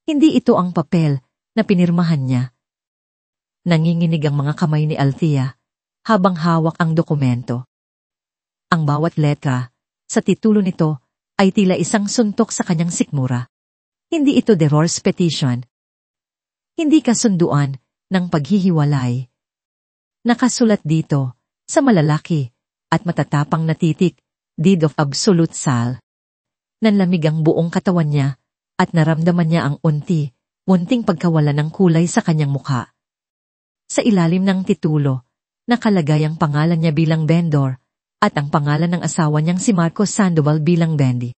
Hindi ito ang papel na pinirmahan niya. Nanginginig ang mga kamay ni Althea habang hawak ang dokumento. Ang bawat letra sa titulo nito ay tila isang suntok sa kanyang sikmura. Hindi ito divorce petition. Hindi kasunduan ng paghihiwalay. Nakasulat dito sa malalaki at matatapang na titik, Deed of Absolute Sale. Nanlamig ang buong katawan niya at naramdaman niya ang unti-unting pagkawala ng kulay sa kanyang mukha. Sa ilalim ng titulo, nakalagay ang pangalan niya bilang vendor at ang pangalan ng asawa niyang si Marcos Sandoval bilang Bendy.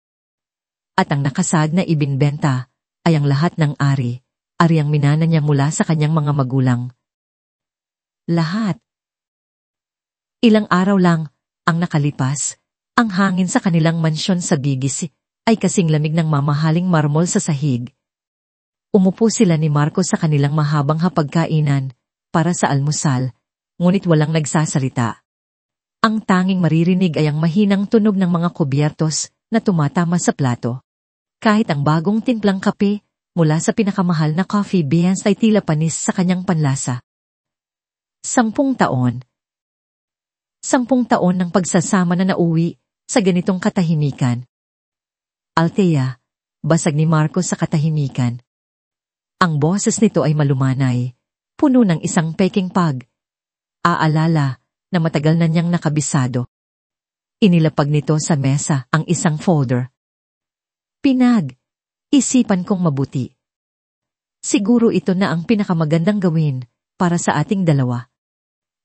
At ang nakasag na ibinbenta ay ang lahat ng ari ang minana niya mula sa kanyang mga magulang. Lahat. Ilang araw lang ang nakalipas, ang hangin sa kanilang mansyon sa Bigis ay kasing lamig ng mamahaling marmol sa sahig. Umupo sila ni Marcos sa kanilang mahabang hapagkainan para sa almusal, ngunit walang nagsasalita. Ang tanging maririnig ay ang mahinang tunog ng mga kubyertos na tumatama sa plato. Kahit ang bagong timplang kape mula sa pinakamahal na coffee beans ay tila panis sa kanyang panlasa. 10 taon. 10 taon ng pagsasama na nauwi sa ganitong katahimikan. Althea, basag ni Marcos sa katahimikan. Ang boses nito ay malumanay, puno ng isang peking pag-aalala na matagal na niyang nakabisado. Inilapag nito sa mesa ang isang folder. Isipan kong mabuti. Siguro ito na ang pinakamagandang gawin para sa ating dalawa.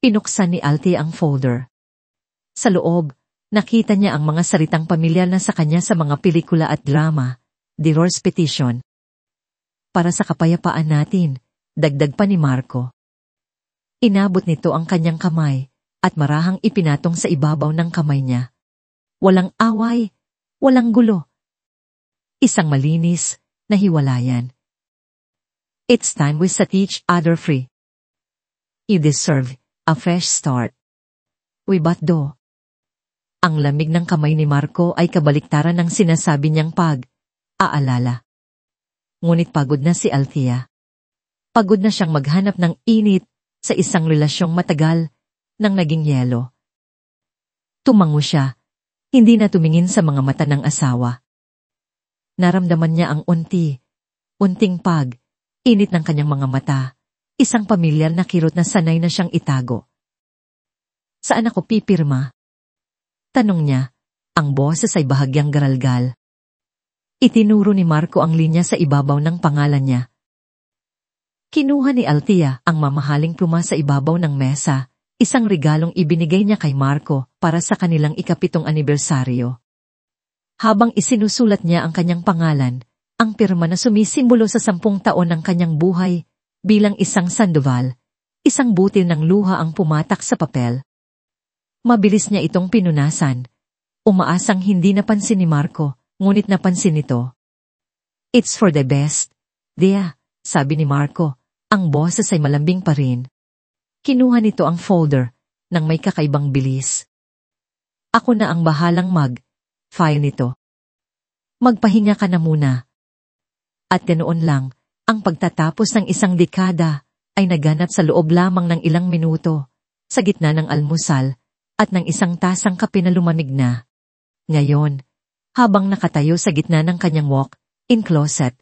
Pinuksan ni Althea ang folder. Sa loob, nakita niya ang mga salitang pamilyar na sa kanya sa mga pelikula at drama, divorce petition. Para sa kapayapaan natin, dagdag pa ni Marco. Inabot nito ang kanyang kamay at marahang ipinatong sa ibabaw ng kamay niya. Walang away, walang gulo. Isang malinis na hiwalayan. It's time we set each other free. You deserve a fresh start. We but do. Ang lamig ng kamay ni Marco ay kabaliktaran ng sinasabi niyang pag-aalala. Ngunit pagod na si Althea. Pagod na siyang maghanap ng init sa isang relasyong matagal nang naging yelo. Tumango siya, hindi na tumingin sa mga mata ng asawa. Naramdaman niya ang unting pag-init ng kanyang mga mata, isang pamilyar na kirot na sanay na siyang itago. Saan ako pipirma? Tanong niya, ang boses ay bahagyang garalgal. Itinuro ni Marco ang linya sa ibabaw ng pangalan niya. Kinuha ni Althea ang mamahaling pluma sa ibabaw ng mesa, isang regalong ibinigay niya kay Marco para sa kanilang ika-7 anibersaryo. Habang isinusulat niya ang kanyang pangalan, ang pirma na sumisimbolo sa 10 taon ng kanyang buhay, bilang isang Sandoval, isang butil ng luha ang pumatak sa papel. Mabilis niya itong pinunasan. Umaasang hindi napansin ni Marco, ngunit napansin nito. It's for the best, Dea, sabi ni Marco, ang boses ay malambing pa rin. Kinuha nito ang folder, nang may kakaibang bilis. Ako na ang bahalang mag-file nito. Magpahinga ka na muna. At ganoon lang, ang pagtatapos ng isang dekada ay naganap sa loob lamang ng ilang minuto, sa gitna ng almusal, at ng isang tasang kape na lumamig na. Ngayon, habang nakatayo sa gitna ng kanyang walk-in closet,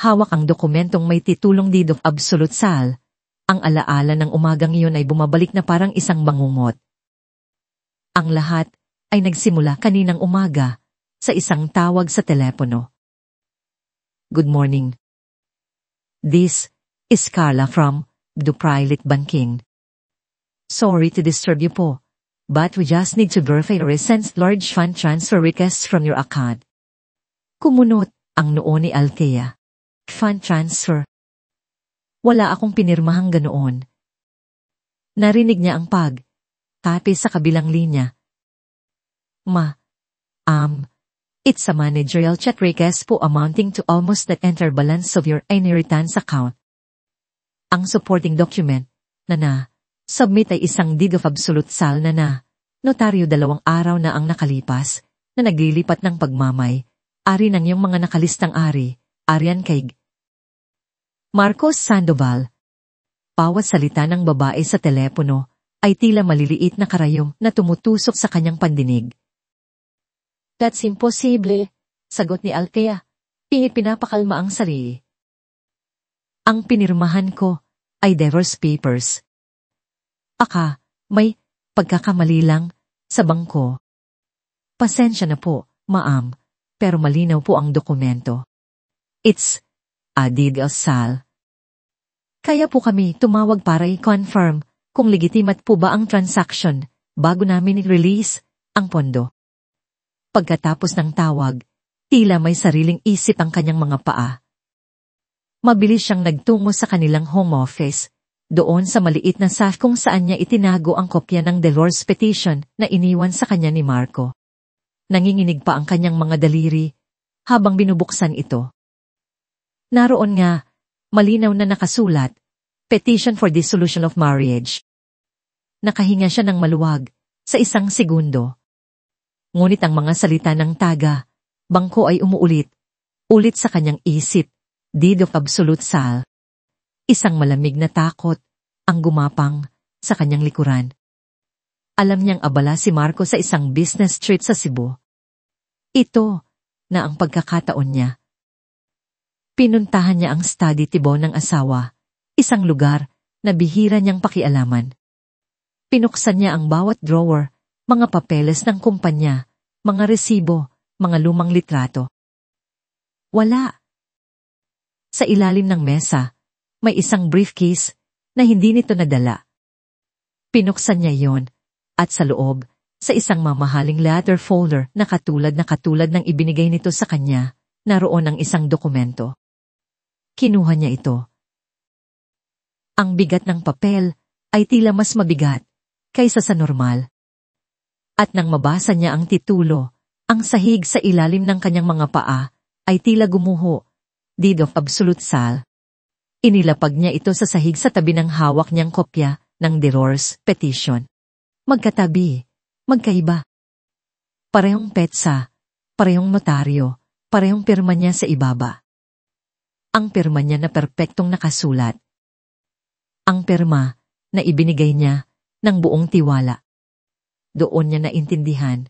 hawak ang dokumentong may titulong Deed of Absolute Sale, ang alaala ng umagang iyon ay bumabalik na parang isang bangungot. Ang lahat ay nagsimula kaninang umaga sa isang tawag sa telepono. Good morning. This is Carla from Duprailit Banking. Sorry to disturb you po. But we just need to verify a recent large fund transfer request from your account. Kumunot ang noo ni Althea. Fund transfer. Wala akong pinirmahang ganoon. Narinig niya ang pag-tape sa kabilang linya. It's a managerial check request po amounting to almost the entire balance of your inheritance account. Ang supporting document na submit ay isang Deed of Absolute Sale na notaryo 2 araw na ang nakalipas, na naglilipat ng pagmamay, ari ng iyong mga nakalistang ari, arian kay Marcos Sandoval. Bawat salita ng babae sa telepono ay tila maliliit na karayom na tumutusok sa kanyang pandinig. That's impossible, sagot ni Althea. Pinapakalma ang sarili. Ang pinirmahan ko ay divorce papers. Aka, may pagkakamali lang sa bangko. Pasensya na po, ma'am, pero malinaw po ang dokumento. It's a deed of sale. Kaya po kami tumawag para i-confirm kung legitimate po ba ang transaction bago namin i-release ang pondo. Pagkatapos ng tawag, tila may sariling isip ang kanyang mga paa. Mabilis siyang nagtungo sa kanilang home office, doon sa maliit na safe kung saan niya itinago ang kopya ng divorce petition na iniwan sa kanya ni Marco. Nanginginig pa ang kanyang mga daliri habang binubuksan ito. Naroon nga, malinaw na nakasulat, Petition for Dissolution of Marriage. Nakahinga siya ng maluwag sa 1 segundo. Ngunit ang mga salita ng taga, bangko ay umuulit, ulit sa kanyang isip, deed of absolute sale. Isang malamig na takot ang gumapang sa kanyang likuran. Alam niyang abala si Marco sa isang business trip sa Cebu. Ito na ang pagkakataon niya. Pinuntahan niya ang study tibon ng asawa, isang lugar na bihira niyang pakialaman. Pinuksan niya ang bawat drawer, mga papeles ng kumpanya, mga resibo, mga lumang litrato. Wala. Sa ilalim ng mesa, may isang briefcase na hindi nito nadala. Pinuksan niya yon, at sa loob, sa isang mamahaling letter folder na katulad ng ibinigay nito sa kanya, naroon ang isang dokumento. Kinuha niya ito. Ang bigat ng papel ay tila mas mabigat kaysa sa normal. At nang mabasa niya ang titulo, ang sahig sa ilalim ng kanyang mga paa ay tila gumuho, deed of absolute sale. Inilapag niya ito sa sahig sa tabi ng hawak niyang kopya ng divorce petition. Magkatabi, magkaiba. Parehong petsa, parehong notaryo, parehong pirma niya sa ibaba. Ang pirma niya na perpektong nakasulat. Ang pirma na ibinigay niya ng buong tiwala. Doon niya naintindihan.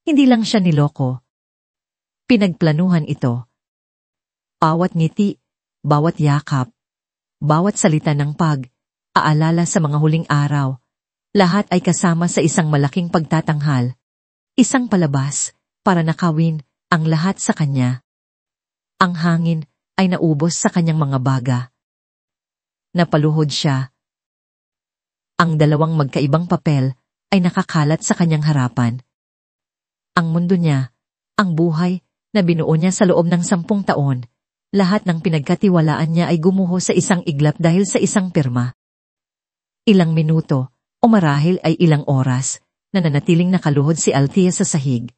Hindi lang siya niloko. Pinagplanuhan ito. Bawat ngiti, bawat yakap, bawat salita ng aalala sa mga huling araw, lahat ay kasama sa isang malaking pagtatanghal, isang palabas para nakawin ang lahat sa kanya. Ang hangin ay naubos sa kanyang mga baga. Napaluhod siya. Ang dalawang magkaibang papel ay nakakalat sa kanyang harapan. Ang mundo niya, ang buhay na binuo niya sa loob ng 10 taon, lahat ng pinagkatiwalaan niya ay gumuho sa isang iglap dahil sa isang pirma. Ilang minuto, o marahil ay ilang oras, na nanatiling nakaluhod si Althea sa sahig.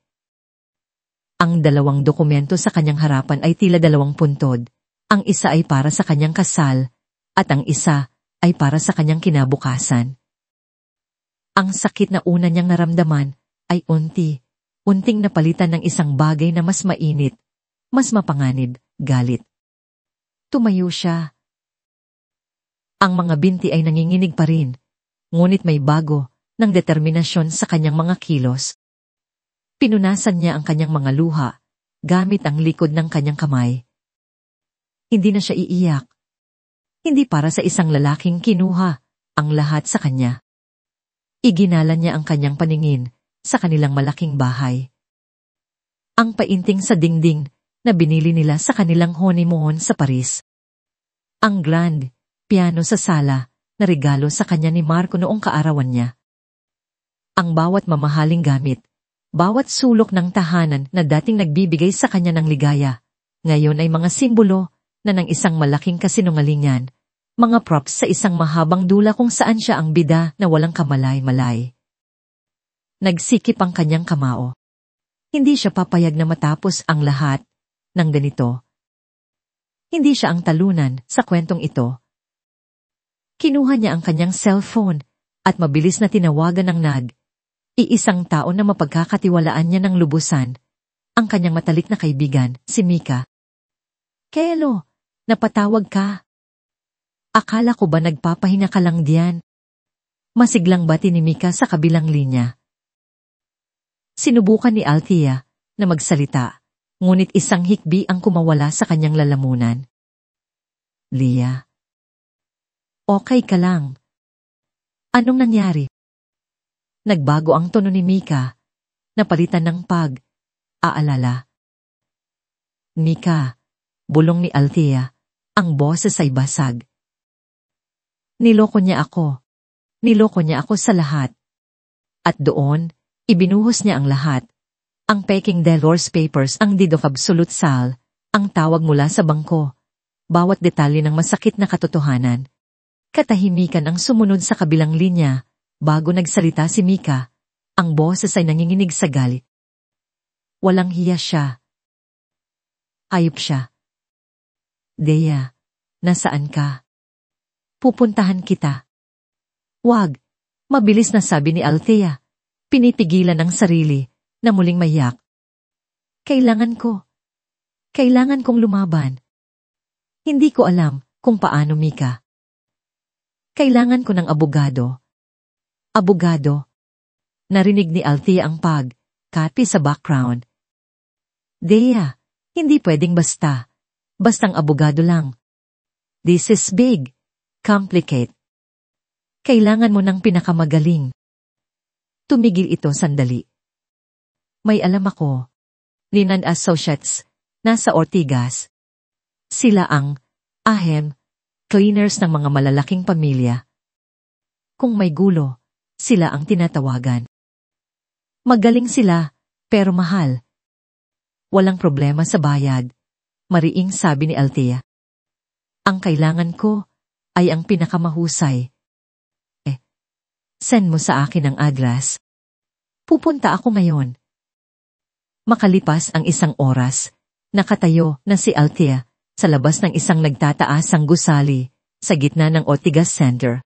Ang dalawang dokumento sa kanyang harapan ay tila 2 puntod. Ang isa ay para sa kanyang kasal, at ang isa ay para sa kanyang kinabukasan. Ang sakit na una niyang naramdaman ay unting napalitan ng isang bagay na mas mainit, mas mapanganib, galit. Tumayo siya. Ang mga binti ay nanginginig pa rin, ngunit may bago ng determinasyon sa kanyang mga kilos. Pinunasan niya ang kanyang mga luha, gamit ang likod ng kanyang kamay. Hindi na siya iiyak. Hindi para sa isang lalaking kinuha ang lahat sa kanya. Iginala niya ang kanyang paningin sa kanilang malaking bahay. Ang painting sa dingding na binili nila sa kanilang honeymoon sa Paris. Ang grand piano sa sala na regalo sa kanya ni Marco noong kaarawan niya. Ang bawat mamahaling gamit, bawat sulok ng tahanan na dating nagbibigay sa kanya ng ligaya, ngayon ay mga simbolo na ng isang malaking kasinungalingan, mga props sa isang mahabang dula kung saan siya ang bida na walang kamalay-malay. Nagsikip ang kanyang kamao. Hindi siya papayag na matapos ang lahat ng ganito. Hindi siya ang talunan sa kwentong ito. Kinuha niya ang kanyang cellphone at mabilis na tinawagan ng iisang tao na mapagkakatiwalaan niya ng lubusan, ang kanyang matalik na kaibigan, si Mika. Kelo, Napatawag ka. Akala ko ba nagpapahinga ka lang diyan? Masiglang bati ni Mika sa kabilang linya. Sinubukan ni Althea na magsalita, ngunit isang hikbi ang kumawala sa kanyang lalamunan. Leah. Okay ka lang. Anong nangyari? Nagbago ang tono ni Mika, napalitan ng pag-aalala. Mika, bulong ni Althea, ang boses ay basag. Niloko niya ako. Niloko niya ako sa lahat. At doon, ibinuhos niya ang lahat. Ang peking divorce papers, ang deed of absolute sale, ang tawag mula sa bangko. Bawat detalye ng masakit na katotohanan. Katahimikan ang sumunod sa kabilang linya, bago nagsalita si Mika, ang boses ay nanginginig sa galit. Walang hiya siya. Hayop siya. Dea, nasaan ka? Pupuntahan kita. Wag, mabilis na sabi ni Althea. Pinipigilan ang sarili na muling mayak. Kailangan kong lumaban. Hindi ko alam kung paano, Mika. Kailangan ko ng abogado. Abogado. Narinig ni Althea ang pag-kapi sa background. Dea, hindi pwedeng basta. Bastang abogado lang. This is big. Complicate. Kailangan mo ng pinakamagaling. Tumigil ito sandali. May alam ako. Linan Associates, nasa Ortigas. Sila ang, cleaners ng mga malalaking pamilya. Kung may gulo, sila ang tinatawagan. Magaling sila, pero mahal. Walang problema sa bayad, mariing sabi ni Althea. Ang kailangan ko ay ang pinakamahusay. Send mo sa akin ang address. Pupunta ako ngayon. Makalipas ang isang oras, nakatayo na si Althea sa labas ng isang nagtataasang gusali sa gitna ng Ortigas Center.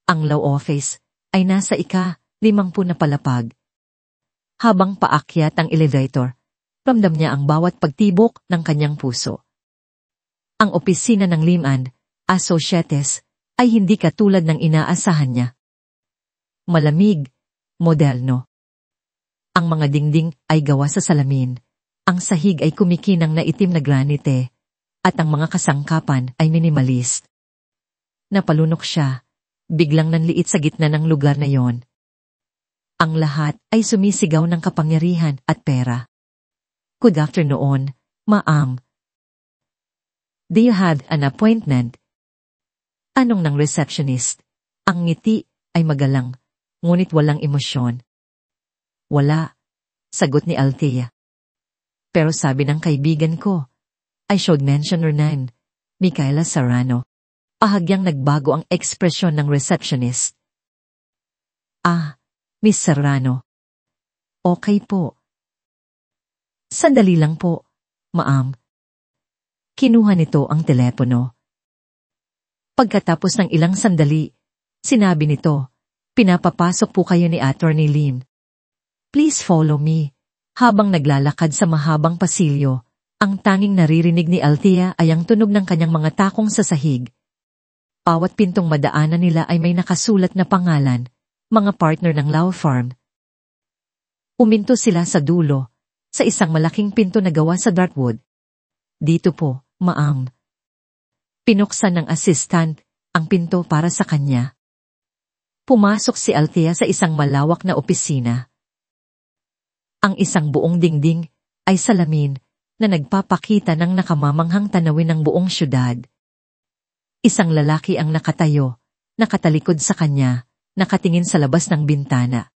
Ang law office ay nasa ika-50 na palapag. Habang paakyat ang elevator, ramdam niya ang bawat pagtibok ng kanyang puso. Ang opisina ng Liman Associates ay hindi katulad ng inaasahan niya. Malamig, moderno. Ang mga dingding ay gawa sa salamin, ang sahig ay kumikinang na itim na granite, at ang mga kasangkapan ay minimalist. Napalunok siya, biglang nanliit sa gitna ng lugar na yon. Ang lahat ay sumisigaw ng kapangyarihan at pera. Good afternoon, ma'am. Do you have an appointment? Anong ng receptionist? Ang ngiti ay magalang, ngunit walang emosyon. Wala, sagot ni Althea. Pero sabi ng kaibigan ko, I should mention her name, Micaela Serrano. Pahagyang nagbago ang ekspresyon ng receptionist. Miss Serrano. Okay po. Sandali lang po, ma'am. Kinuha nito ang telepono. Pagkatapos ng ilang sandali, sinabi nito, pinapapasok po kayo ni Attorney Lim. Please follow me. Habang naglalakad sa mahabang pasilyo, ang tanging naririnig ni Althea ay ang tunog ng kanyang mga takong sa sahig. Bawat pintong madaanan nila ay may nakasulat na pangalan, mga partner ng law firm. Uminto sila sa dulo, sa isang malaking pinto na gawa sa dartwood. Dito po, ma'am. Pinuksan ng assistant ang pinto para sa kanya. Pumasok si Althea sa isang malawak na opisina. Ang isang buong dingding ay salamin na nagpapakita ng nakamamanghang tanawin ng buong syudad. Isang lalaki ang nakatayo, nakatalikod sa kanya, nakatingin sa labas ng bintana.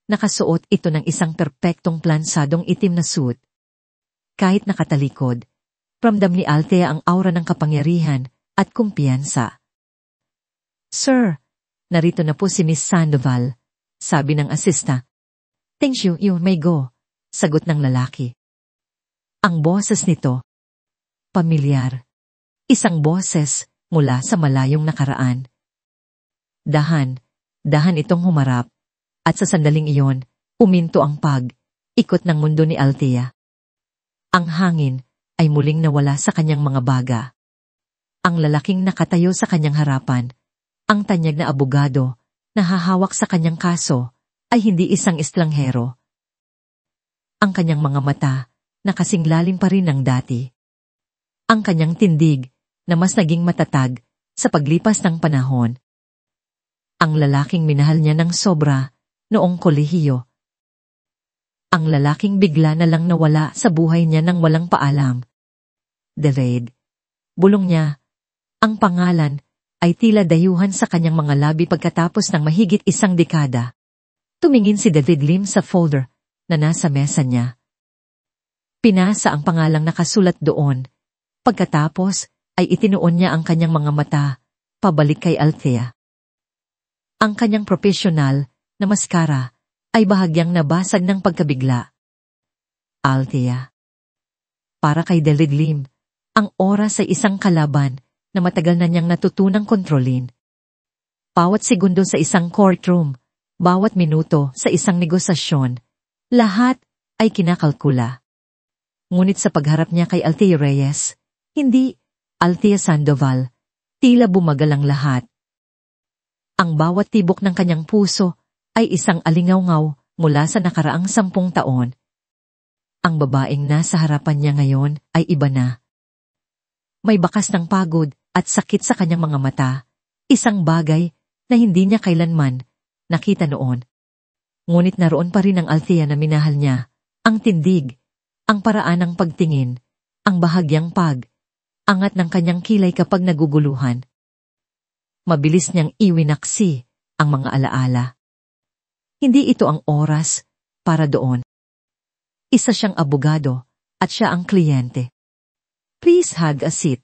Nakasuot ito ng isang perpektong plansadong itim na suit. Kahit nakatalikod, ramdam ni Althea ang aura ng kapangyarihan at kumpiyansa. Sir, narito na po si Miss Sandoval, sabi ng asista. Thank you, you may go, sagot ng lalaki. Ang boses nito, pamilyar. Isang boses mula sa malayong nakaraan. Dahan itong humarap, at sa sandaling iyon, uminto ang ikot ng mundo ni Althea. Ang hangin ay muling nawala sa kanyang mga baga. Ang lalaking nakatayo sa kanyang harapan, ang tanyag na abogado, na hahawak sa kanyang kaso, ay hindi isang estranghero. Ang kanyang mga mata, na kasing lalim pa rin ng dati. Ang kanyang tindig, na mas naging matatag, sa paglipas ng panahon. Ang lalaking minahal niya ng sobra, noong kolehiyo. Ang lalaking bigla na lang nawala sa buhay niya nang walang paalam. David. Bulong niya. Ang pangalan ay tila dayuhan sa kanyang mga labi pagkatapos ng mahigit isang dekada. Tumingin si David Lim sa folder na nasa mesa niya. Pinasa ang pangalang nakasulat doon. Pagkatapos ay itinuon niya ang kanyang mga mata pabalik kay Althea. Ang kanyang profesional na maskara ay bahagyang nabasag ng pagkabigla. Althea. Para kay David Lim, ang oras ay isang kalaban na matagal na niyang natutunang kontrolin. Bawat segundo sa isang courtroom, bawat minuto sa isang negosasyon, lahat ay kinakalkula. Ngunit sa pagharap niya kay Althea Reyes, hindi Althea Sandoval, tila bumagal ang lahat. Ang bawat tibok ng kanyang puso ay isang alingawngaw mula sa nakaraang 10 taon. Ang babaeng nasa harapan niya ngayon ay iba na. May bakas ng pagod at sakit sa kanyang mga mata, isang bagay na hindi niya kailanman nakita noon. Ngunit naroon pa rin ang Althea na minahal niya, ang tindig, ang paraan ng pagtingin, ang bahagyang angat ng kanyang kilay kapag naguguluhan. Mabilis niyang iwinaksi ang mga alaala. Hindi ito ang oras para doon. Isa siyang abogado at siya ang kliyente. Please have a seat,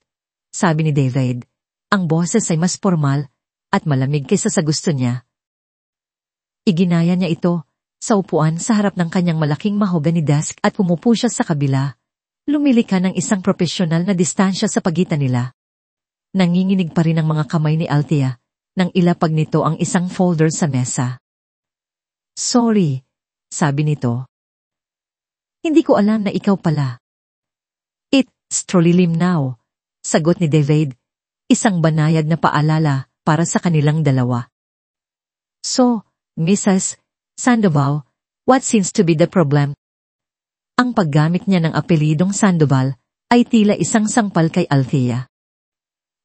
sabi ni David. Ang boses ay mas formal at malamig kaysa sa gusto niya. Iginaya niya ito sa upuan sa harap ng kanyang malaking mahogany desk at pumupo siya sa kabila. Lumilika ng isang profesional na distansya sa pagitan nila. Nanginginig pa rin ang mga kamay ni Althea nang ilapag nito ang isang folder sa mesa. Sorry, sabi nito. Hindi ko alam na ikaw pala. It's truly Lim now, sagot ni David, isang banayad na paalala para sa kanilang dalawa. So, Mrs. Sandoval, what seems to be the problem? Ang paggamit niya ng apelidong Sandoval ay tila isang sangpal kay Althea.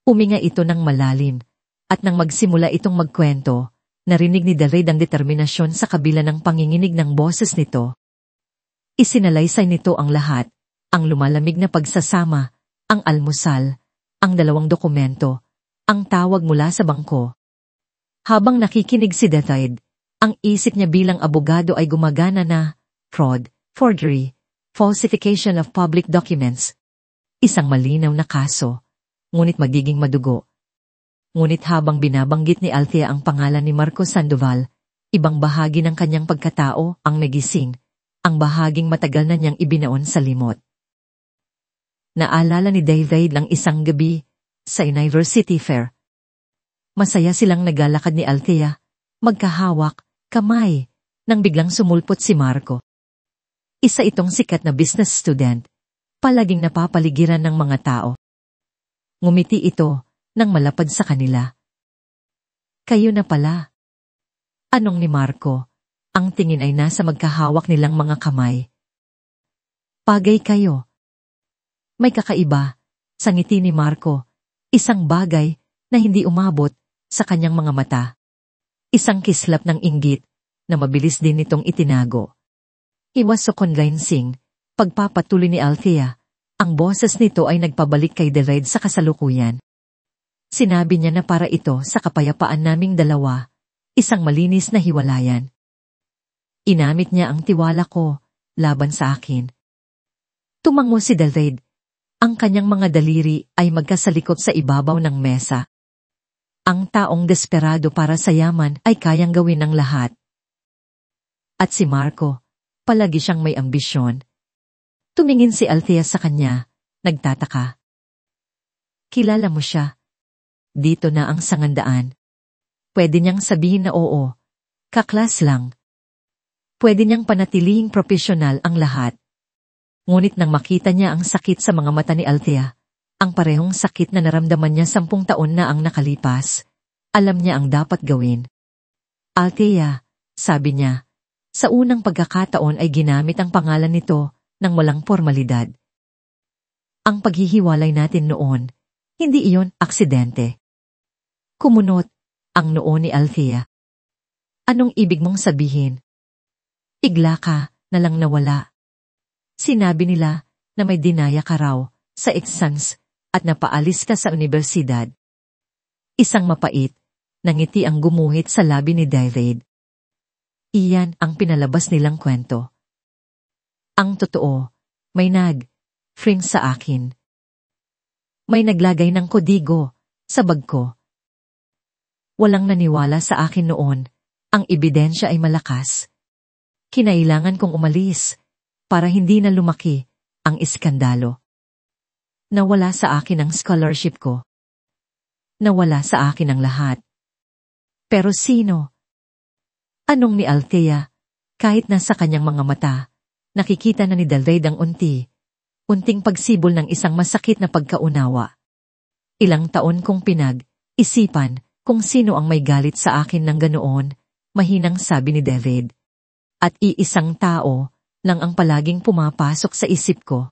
Uminga ito ng malalim, at nang magsimula itong magkwento, narinig ni David ang determinasyon sa kabila ng panginginig ng boses nito. Isinalaysay nito ang lahat, ang lumalamig na pagsasama, ang almusal, ang 2 dokumento, ang tawag mula sa bangko. Habang nakikinig si David, ang isip niya bilang abogado ay gumagana na fraud, forgery, falsification of public documents. Isang malinaw na kaso, ngunit magiging madugo. Ngunit habang binabanggit ni Althea ang pangalan ni Marco Sandoval, ibang bahagi ng kanyang pagkatao ang nagising, ang bahaging matagal na niyang ibinaon sa limot. Naalala ni David lang isang gabi sa University Fair. Masaya silang naglalakad ni Althea, magkahawak, kamay, nang biglang sumulpot si Marco. Isa itong sikat na business student, palaging napapaligiran ng mga tao. Ngumiti ito nang malapad sa kanila. Kayo na pala. Anong ni Marco? Ang tingin ay nasa magkahawak nilang mga kamay. Pagay kayo. May kakaiba sa ngiti ni Marco, isang bagay na hindi umabot sa kanyang mga mata. Isang kislap ng inggit na mabilis din nitong itinago. He was so convincing. Pagpapatuloy ni Althea, ang boses nito ay nagpabalik kay David sa kasalukuyan. Sinabi niya na para ito sa kapayapaan naming dalawa, isang malinis na hiwalayan. Inamit niya ang tiwala ko laban sa akin. Tumango si David. Ang kanyang mga daliri ay magkasalikot sa ibabaw ng mesa. Ang taong desperado para sa yaman ay kayang gawin ng lahat. At si Marco, palagi siyang may ambisyon. Tumingin si Althea sa kanya, nagtataka. Kilala mo siya. Dito na ang sangandaan. Pwede niyang sabihin na oo. Kaklas lang. Pwede niyang panatilihing profesional ang lahat. Ngunit nang makita niya ang sakit sa mga mata ni Althea, Ang parehong sakit na naramdaman niya 10 taon na ang nakalipas. Alam niya ang dapat gawin. Althea, sabi niya, sa unang pagkakataon ay ginamit ang pangalan nito ng walang formalidad. Ang paghihiwalay natin noon, hindi iyon aksidente. Kumunot ang noo ni Althea. Anong ibig mong sabihin? Bigla ka na lang nawala. Sinabi nila na may dinaya ka raw sa exams at napaalis ka sa universidad. Isang mapait na ngiti ang gumuhit sa labi ni David. Iyan ang pinalabas nilang kwento. Ang totoo, may nag-frame sa akin. May naglagay ng kodigo sa bag ko. Walang naniwala sa akin noon. Ang ebidensya ay malakas. Kinailangan kong umalis para hindi na lumaki ang iskandalo. Nawala sa akin ang scholarship ko. Nawala sa akin ang lahat. Pero sino? Anong ni Althea? Kahit nasa kanyang mga mata, nakikita na ni David ang unting pagsibol ng isang masakit na pagkaunawa. Ilang taon kong pinag-isipan kung sino ang may galit sa akin ng ganoon, mahinang sabi ni David. At iisang tao lang ang palaging pumapasok sa isip ko.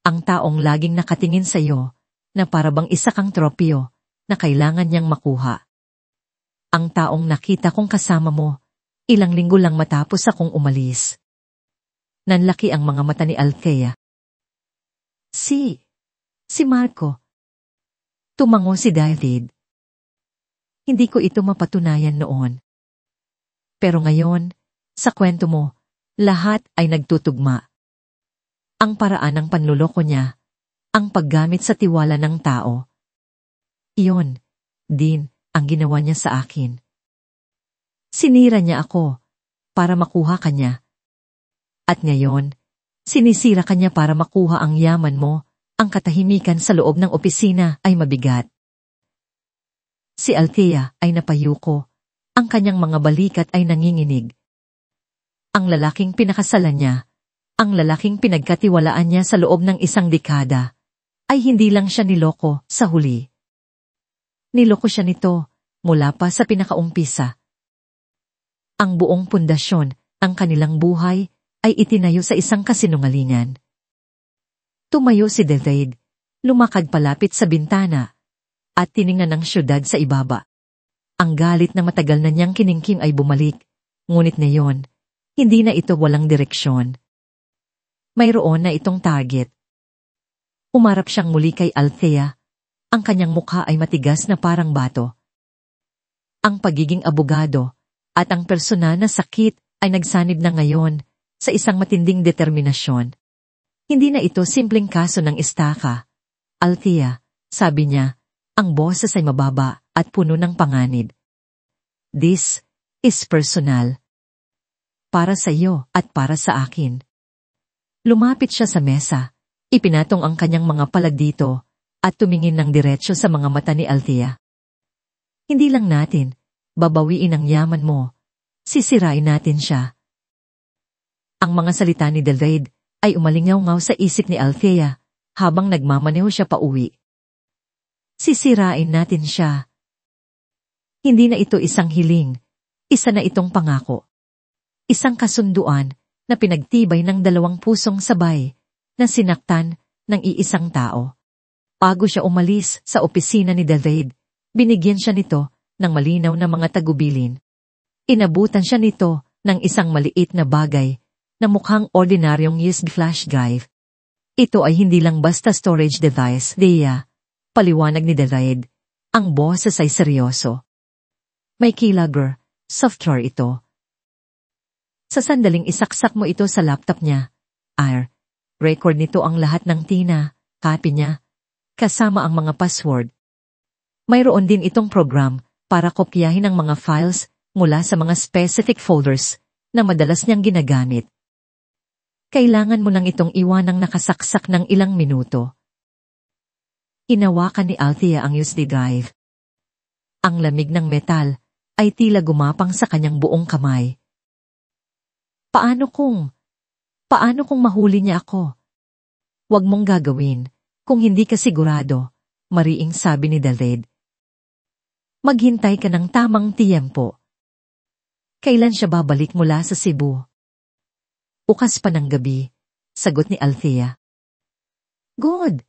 Ang taong laging nakatingin sa iyo, na parabang isa kang tropyo, na kailangan niyang makuha. Ang taong nakita kong kasama mo, ilang linggo lang matapos akong umalis. Nanlaki ang mga mata ni Althea. Si Marco. Tumango si David. Hindi ko ito mapatunayan noon. Pero ngayon, sa kwento mo, lahat ay nagtutugma. Ang paraan ng panluloko niya, ang paggamit sa tiwala ng tao. Iyon, din, ang ginawa niya sa akin. Sinira niya ako, para makuha ka niya. At ngayon, sinisira ka niya para makuha ang yaman mo, ang katahimikan sa loob ng opisina ay mabigat. Si Althea ay napayuko, ang kanyang mga balikat ay nanginginig. Ang lalaking pinakasalan niya, ang lalaking pinagkatiwalaan niya sa loob ng isang dekada, ay hindi lang siya niloko sa huli. Niloko siya nito mula pa sa pinakaumpisa. Ang buong pundasyon, ang kanilang buhay, ay itinayo sa isang kasinungalingan. Tumayo si David, lumakad palapit sa bintana, at tiningnan ang syudad sa ibaba. Ang galit na matagal na niyang kiningking ay bumalik, ngunit ngayon, hindi na ito walang direksyon. Mayroon na itong target. Umarap siyang muli kay Althea, ang kanyang mukha ay matigas na parang bato. Ang pagiging abogado at ang personal na sakit ay nagsanib na ngayon sa isang matinding determinasyon. Hindi na ito simpleng kaso ng estaka. Althea, sabi niya, ang boses ay mababa at puno ng panganib. This is personal. Para sa iyo at para sa akin. Lumapit siya sa mesa, ipinatong ang kanyang mga palad dito, at tumingin ng diretsyo sa mga mata ni Althea. Hindi lang natin babawiin ang yaman mo, sisirain natin siya. Ang mga salita ni David ay umalingaw-ngaw sa isip ni Althea habang nagmamaneho siya pauwi. Sisirain natin siya. Hindi na ito isang hiling, isa na itong pangako. Isang kasunduan na pinagtibay ng 2 pusong sabay na sinaktan ng iisang tao. Bago siya umalis sa opisina ni David, binigyan siya nito ng malinaw na mga tagubilin. Inabutan siya nito ng isang maliit na bagay na mukhang ordinaryong USB flash drive. Ito ay hindi lang basta storage device, Dea. Paliwanag ni David, ang boses ay seryoso. May keylogger, software ito. Sa sandaling isaksak mo ito sa laptop niya, record nito ang lahat ng copy niya, kasama ang mga password. Mayroon din itong program para kopyahin ang mga files mula sa mga specific folders na madalas niyang ginagamit. Kailangan mo nang itong iwanang nakasaksak ng ilang minuto. Hinawakan ni Althea ang USB drive. Ang lamig ng metal ay tila gumapang sa kanyang buong kamay. Paano kung mahuli niya ako? Huwag mong gagawin, Kung hindi ka sigurado, mariing sabi ni David. Maghintay ka ng tamang tiyempo. Kailan siya babalik mula sa Cebu? Bukas pa ng gabi, sagot ni Althea. Good.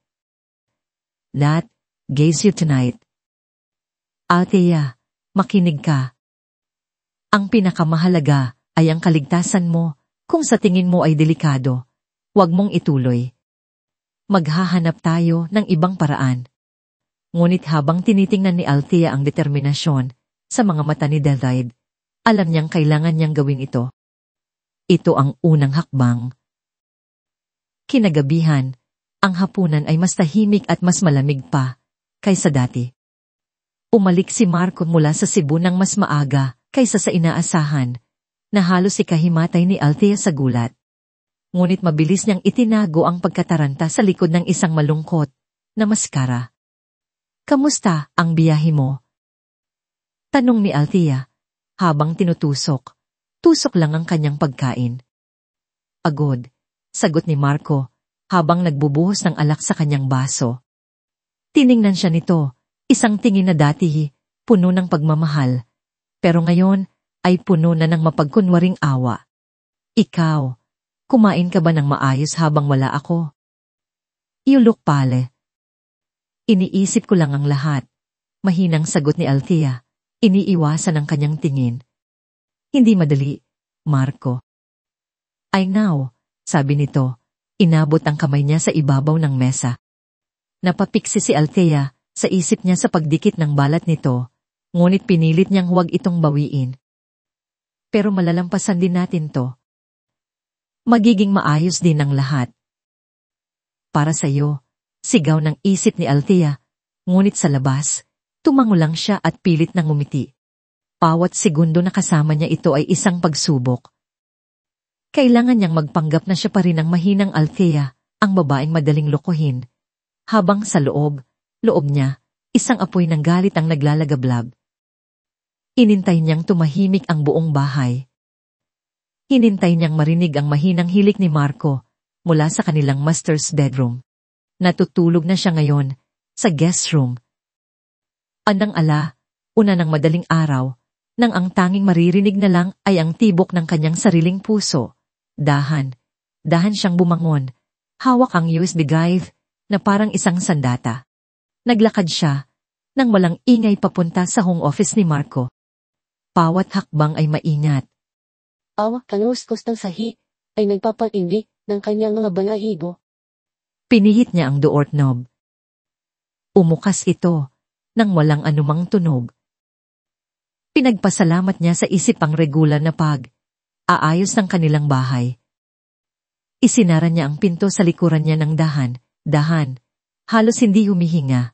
That gaze you tonight. Althea, makinig ka. Ang pinakamahalaga ay ang kaligtasan mo. Kung sa tingin mo ay delikado, huwag mong ituloy. Maghahanap tayo ng ibang paraan. Ngunit habang tinitingnan ni Althea ang determinasyon sa mga mata ni David, alam niyang kailangan niyang gawin ito. Ito ang unang hakbang. Kinagabihan, ang hapunan ay mas tahimik at mas malamig pa kaysa dati. Umalik si Marco mula sa Cebu ng mas maaga kaysa sa inaasahan, na halos ikahimatay ni Althea sa gulat. Ngunit mabilis niyang itinago ang pagkataranta sa likod ng isang malungkot na maskara. Kamusta ang biyahe mo? Tanong ni Althea habang tinutusok. Tusok lang ang kanyang pagkain. Pagod, sagot ni Marco habang nagbubuhos ng alak sa kanyang baso. Tiningnan siya nito, isang tingin na dati puno ng pagmamahal, pero ngayon ay puno na ng mapagkunwaring awa. Ikaw, kumain ka ba ng maayos habang wala ako? You look pale. Iniisip ko lang ang lahat. Mahinang sagot ni Althea, iniiwasan ang kanyang tingin. Hindi madali, Marco. I know, sabi nito, inabot ang kamay niya sa ibabaw ng mesa. Napapiksi si Althea sa isip niya sa pagdikit ng balat nito, ngunit pinilit niyang huwag itong bawiin. Pero malalampasan din natin to. Magiging maayos din ang lahat. Para sa'yo, sigaw ng isip ni Althea, ngunit sa labas, tumango lang siya at pilit nang ngumiti. Bawat segundo na kasama niya ito ay isang pagsubok. Kailangan niyang magpanggap na siya pa rin ang mahinang Althea, ang babaeng madaling lokohin. Habang sa loob niya, isang apoy ng galit ang naglalagablab. Inintay niyang tumahimik ang buong bahay. Hinintay niyang marinig ang mahinang hilik ni Marco mula sa kanilang master's bedroom. Natutulog na siya ngayon sa guest room. Andang-ala, una ng madaling araw, nang ang tanging maririnig na lang ay ang tibok ng kanyang sariling puso. Dahan siyang bumangon, hawak ang USB drive na parang isang sandata. Naglakad siya nang walang ingay papunta sa home office ni Marco. Bawat hakbang ay maingat. Kanustos ng sahi ay nagpapaindik ng kanyang mga balahibo. Pinihit niya ang doorknob. Umukas ito nang walang anumang tunog. Pinagpasalamat niya sa isip ang regular na pag-aayos ng kanilang bahay. Isinara niya ang pinto sa likuran niya ng dahan, halos hindi humihinga.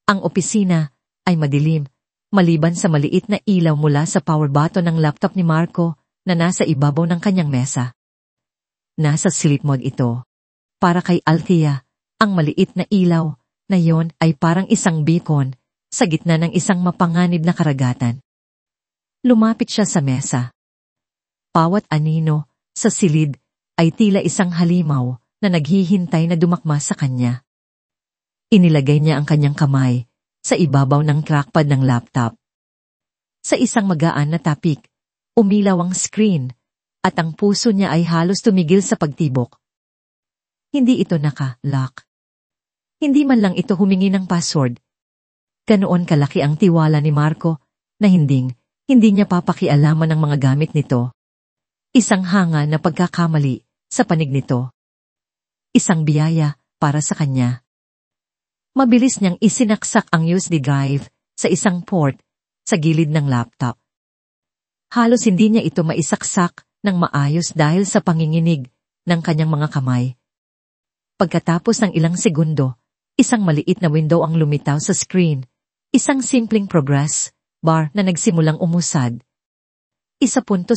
Ang opisina ay madilim, maliban sa maliit na ilaw mula sa power button ng laptop ni Marco na nasa ibabaw ng kanyang mesa. Nasa sleep mode ito. Para kay Althea, ang maliit na ilaw na yon ay parang isang beacon sa gitna ng isang mapanganib na karagatan. Lumapit siya sa mesa. Bawat anino sa silid ay tila isang halimaw na naghihintay na dumakma sa kanya. Inilagay niya ang kanyang kamay sa ibabaw ng trackpad ng laptop. Sa isang magaan na tapik, umilaw ang screen at ang puso niya ay halos tumigil sa pagtibok. Hindi ito naka-lock. Hindi man lang ito humingi ng password. Ganoon kalaki ang tiwala ni Marco na hindi niya papakialaman ng mga gamit nito. Isang hanga na pagkakamali sa panig nito. Isang biyaya para sa kanya. Mabilis niyang isinaksak ang USB drive sa isang port sa gilid ng laptop. Halos hindi niya ito maisaksak ng maayos dahil sa panginginig ng kanyang mga kamay. Pagkatapos ng ilang segundo, isang maliit na window ang lumitaw sa screen, isang simpleng progress bar na nagsimulang umusad. 1.0%,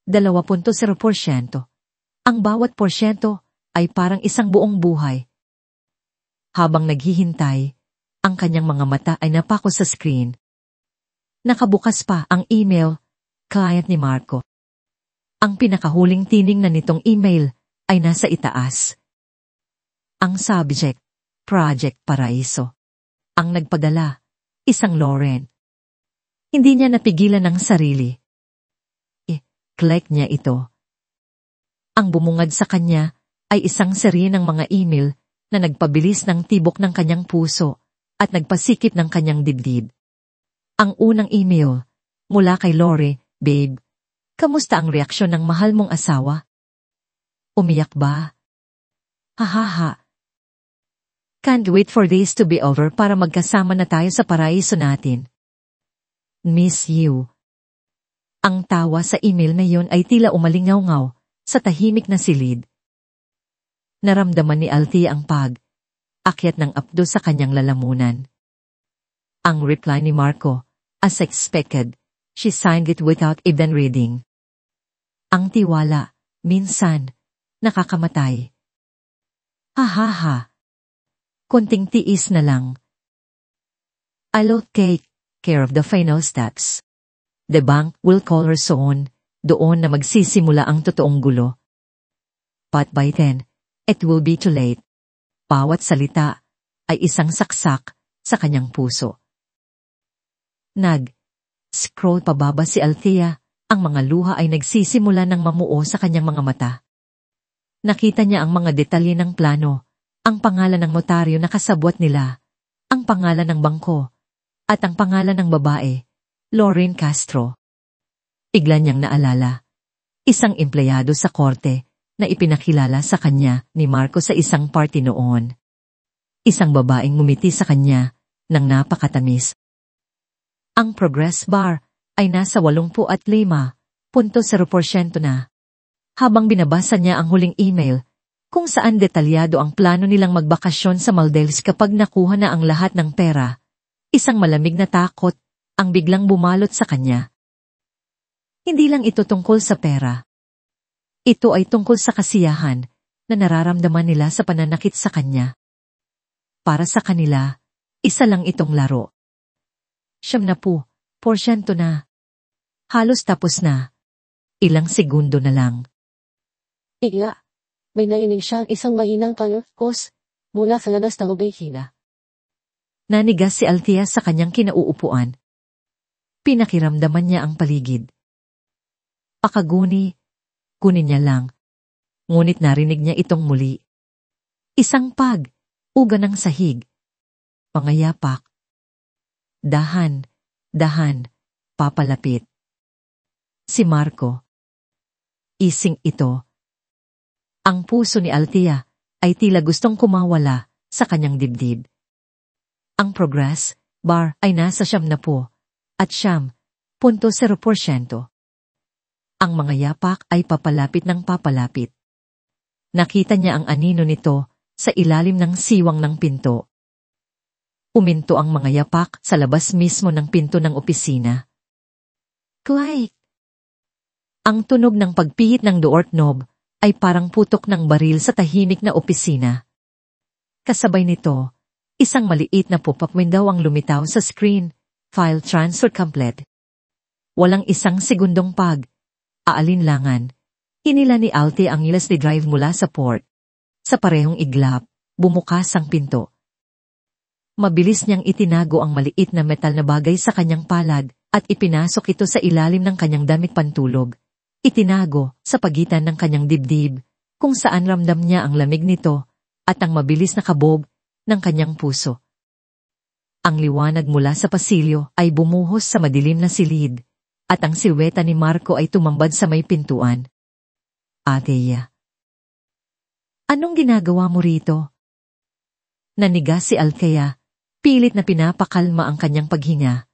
2.0%. Ang bawat porsyento ay parang isang buong buhay. Habang naghihintay, ang kanyang mga mata ay napako sa screen. Nakabukas pa ang email, client ni Marco. Ang pinakahuling tiningnan nitong email ay nasa itaas. Ang subject, Project Paraiso. Ang nagpadala, isang Lauren. Hindi niya napigilan ang sarili. Click niya ito. Ang bumungad sa kanya ay isang serye ng mga email na nagpabilis ng tibok ng kanyang puso at nagpasikip ng kanyang dibdib. Ang unang email, mula kay Lori, "Babe, kamusta ang reaksyon ng mahal mong asawa? Umiyak ba? Hahaha. Can't wait for days to be over para magkasama na tayo sa paraiso natin. Miss you." Ang tawa sa email na yon ay tila umalingaw-ngaw sa tahimik na silid. Naramdaman ni Althea ang akyat ng apdo sa kanyang lalamunan. Ang reply ni Marco, as expected, she signed it without even reading. Ang tiwala, minsan, nakakamatay. Hahaha. Konting tiis na lang. I'll take care of the final steps. The bank will call her soon, doon na magsisimula ang totoong gulo. But by then, it will be too late. Bawat salita ay isang saksak sa kanyang puso. Scroll pababa si Althea, ang mga luha ay nagsisimula ng mamuo sa kanyang mga mata. Nakita niya ang mga detalye ng plano, ang pangalan ng notaryo na kasabwat nila, ang pangalan ng bangko, at ang pangalan ng babae, Lauren Castro. Bigla niyang naalala, isang empleyado sa korte na ipinakilala sa kanya ni Marco sa isang party noon. Isang babaeng ngumiti sa kanya ng napakatamis. Ang progress bar ay nasa 85.0% na. Habang binabasa niya ang huling email, kung saan detalyado ang plano nilang magbakasyon sa Maldives kapag nakuha na ang lahat ng pera, isang malamig na takot ang biglang bumalot sa kanya. Hindi lang ito tungkol sa pera. Ito ay tungkol sa kasiyahan na nararamdaman nila sa pananakit sa kanya. Para sa kanila, isa lang itong laro. 70% na. Halos tapos na. Ilang segundo na lang. Bigla, may nainig siyang isang mahinang kos mula sa labas ng obehina. Nanigas si Althea sa kanyang kinauupuan. Pinakiramdaman niya ang paligid. Pakaguni, kunin niya lang. Ngunit narinig niya itong muli. Isang uga ng sahig. Pangayapak. Dahan, papalapit. Si Marco. Ising ito. Ang puso ni Althea ay tila gustong kumawala sa kanyang dibdib. Ang progress bar ay nasa 70 at 0.0%. Ang mga yapak ay papalapit ng papalapit. Nakita niya ang anino nito sa ilalim ng siwang ng pinto. Uminto ang mga yapak sa labas mismo ng pinto ng opisina. Click! Ang tunog ng pagpihit ng doorknob ay parang putok ng baril sa tahimik na opisina. Kasabay nito, isang maliit na pop-up window ang lumitaw sa screen, file transfer complete. Walang isang segundong aalinlangan. Hinila ni Althea ang USB drive mula sa port. Sa parehong iglap, bumukas ang pinto. Mabilis niyang itinago ang maliit na metal na bagay sa kanyang palad at ipinasok ito sa ilalim ng kanyang damit pantulog. Itinago sa pagitan ng kanyang dibdib, kung saan ramdam niya ang lamig nito at ang mabilis na kabog ng kanyang puso. Ang liwanag mula sa pasilyo ay bumuhos sa madilim na silid, at ang silweta ni Marco ay tumambad sa may pintuan. Althea. Anong ginagawa mo rito? Nanigas si Althea, pilit na pinapakalma ang kanyang paghinga.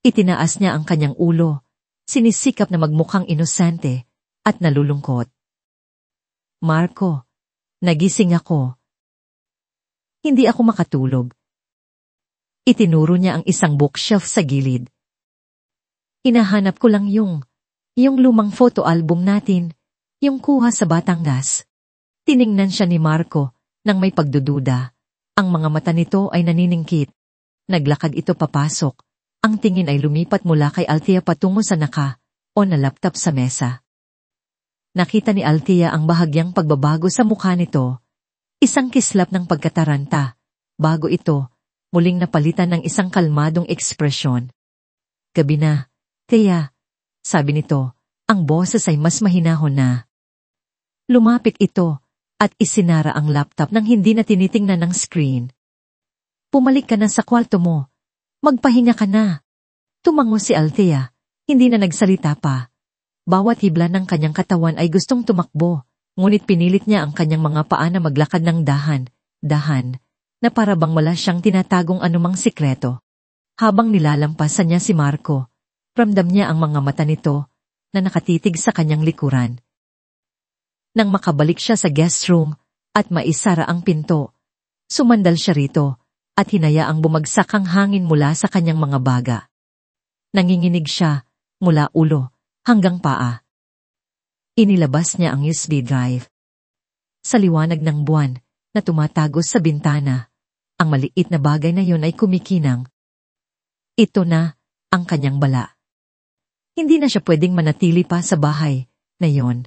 Itinaas niya ang kanyang ulo, sinisikap na magmukhang inosente at nalulungkot. Marco, nagising ako. Hindi ako makatulog. Itinuro niya ang isang bookshelf sa gilid. Hinahanap ko lang yung lumang photo album natin, yung kuha sa Batangas. Tiningnan siya ni Marco nang may pagdududa. Ang mga mata nito ay naniningkit. Naglakad ito papasok. Ang tingin ay lumipat mula kay Althea patungo sa naka-on na laptop sa mesa. Nakita ni Althea ang bahagyang pagbabago sa mukha nito. Isang kislap ng pagkataranta, bago ito, muling napalitan ng isang kalmadong ekspresyon. Gabi na, Thea, sabi nito, ang boses ay mas mahinahon na. Lumapit ito, at isinara ang laptop nang hindi na tinitingnan ng screen. Pumalik ka na sa kwarto mo. Magpahinga ka na. Tumango si Althea, hindi na nagsalita pa. Bawat hibla ng kanyang katawan ay gustong tumakbo, ngunit pinilit niya ang kanyang mga paa na maglakad ng dahan, na para bang wala siyang tinatagong anumang sikreto. Habang nilalampasan niya si Marco, ramdam niya ang mga mata nito na nakatitig sa kanyang likuran. Nang makabalik siya sa guest room at maisara ang pinto, sumandal siya rito at hinayaang bumagsak ang hangin mula sa kanyang mga baga. Nanginginig siya mula ulo hanggang paa. Inilabas niya ang USB drive. Sa liwanag ng buwan na tumatagos sa bintana, ang maliit na bagay na yon ay kumikinang. Ito na ang kanyang bala. Hindi na siya pwedeng manatili pa sa bahay na yon.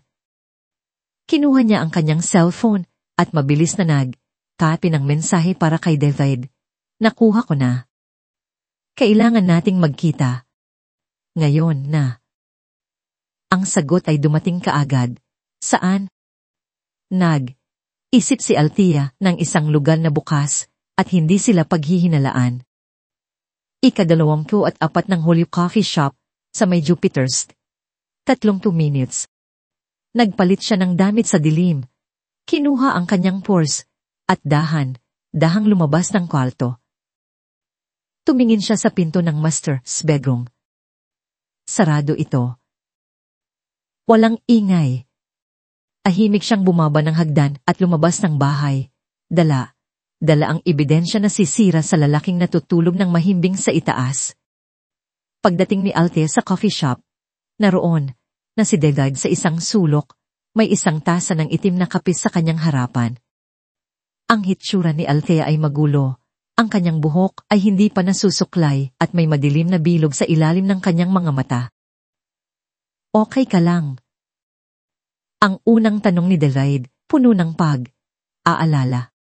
Kinuha niya ang kanyang cellphone at mabilis na nag-type ng mensahe para kay David. Nakuha ko na. Kailangan nating magkita. Ngayon na. Ang sagot ay dumating kaagad. Saan? Isip si Althea ng isang lugar na bukas at hindi sila paghihinalaan. 24 ng Hulyo Coffee Shop sa may Jupiter's. 32 minutes. Nagpalit siya ng damit sa dilim. Kinuha ang kanyang purse at dahang lumabas ng kwarto. Tumingin siya sa pinto ng master's bedroom. Sarado ito. Walang ingay. Tahimik siyang bumaba ng hagdan at lumabas ng bahay. Dala ang ebidensya na sisira sa lalaking natutulog ng mahimbing sa itaas. Pagdating ni Althea sa coffee shop, naroon na si David sa isang sulok, may isang tasa ng itim na kape sa kanyang harapan. Ang hitsura ni Althea ay magulo, ang kanyang buhok ay hindi pa nasusuklay at may madilim na bilog sa ilalim ng kanyang mga mata. Okay ka lang? Ang unang tanong ni David, puno ng pag-aalala.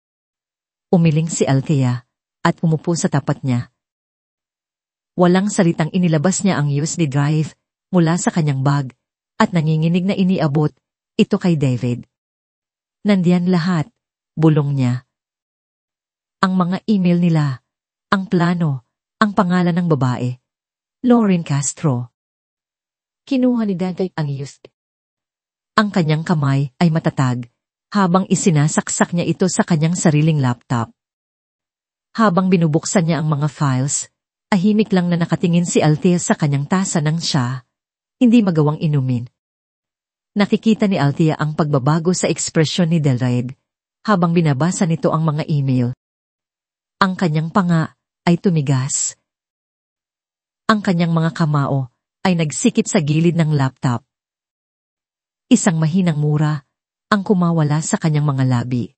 Umiling si Althea at umupo sa tapat niya. Walang salitang inilabas niya ang USB drive mula sa kanyang bag at nanginginig na iniabot ito kay David. Nandiyan lahat, bulong niya. Ang mga email nila, ang plano, ang pangalan ng babae. Lauren Castro. Kinuha ni David ang USB. Ang kanyang kamay ay matatag, habang isinasaksak niya ito sa kanyang sariling laptop. Habang binubuksan niya ang mga files, ahimik lang na nakatingin si Althea sa kanyang tasa ng siya, hindi magawang inumin. Nakikita ni Althea ang pagbabago sa ekspresyon ni David, habang binabasa nito ang mga email. Ang kanyang panga ay tumigas. Ang kanyang mga kamao ay nagsikip sa gilid ng laptop. Isang mahinang mura ang kumawala sa kanyang mga labi.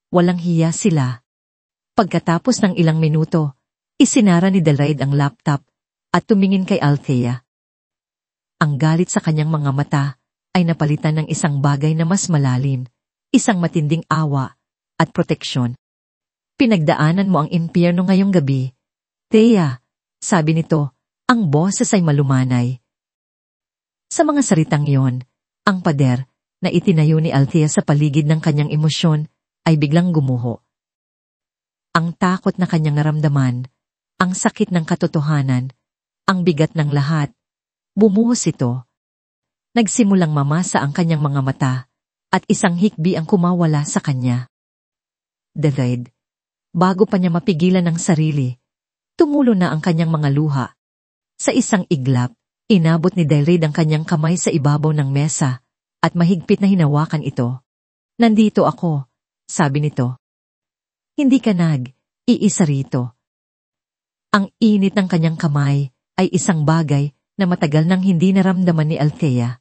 Walang hiya sila. Pagkatapos ng ilang minuto, isinara ni David ang laptop at tumingin kay Althea. Ang galit sa kanyang mga mata ay napalitan ng isang bagay na mas malalim, isang matinding awa at proteksyon. Pinagdaanan mo ang impyerno ngayong gabi. Thea, sabi nito, ang boses ay malumanay. Sa mga salitang iyon, ang pader na itinayo ni Althea sa paligid ng kanyang emosyon ay biglang gumuho. Ang takot na kanyang naramdaman, ang sakit ng katotohanan, ang bigat ng lahat, bumuhos ito. Nagsimulang mamasa ang kanyang mga mata at isang hikbi ang kumawala sa kanya. David, bago pa niya mapigilan ang sarili, tumulo na ang kanyang mga luha. Sa isang iglap, inabot ni David ang kanyang kamay sa ibabaw ng mesa at mahigpit na hinawakan ito. Nandito ako, sabi nito. Hindi ka iisa rito. Ang init ng kanyang kamay ay isang bagay na matagal nang hindi naramdaman ni Althea.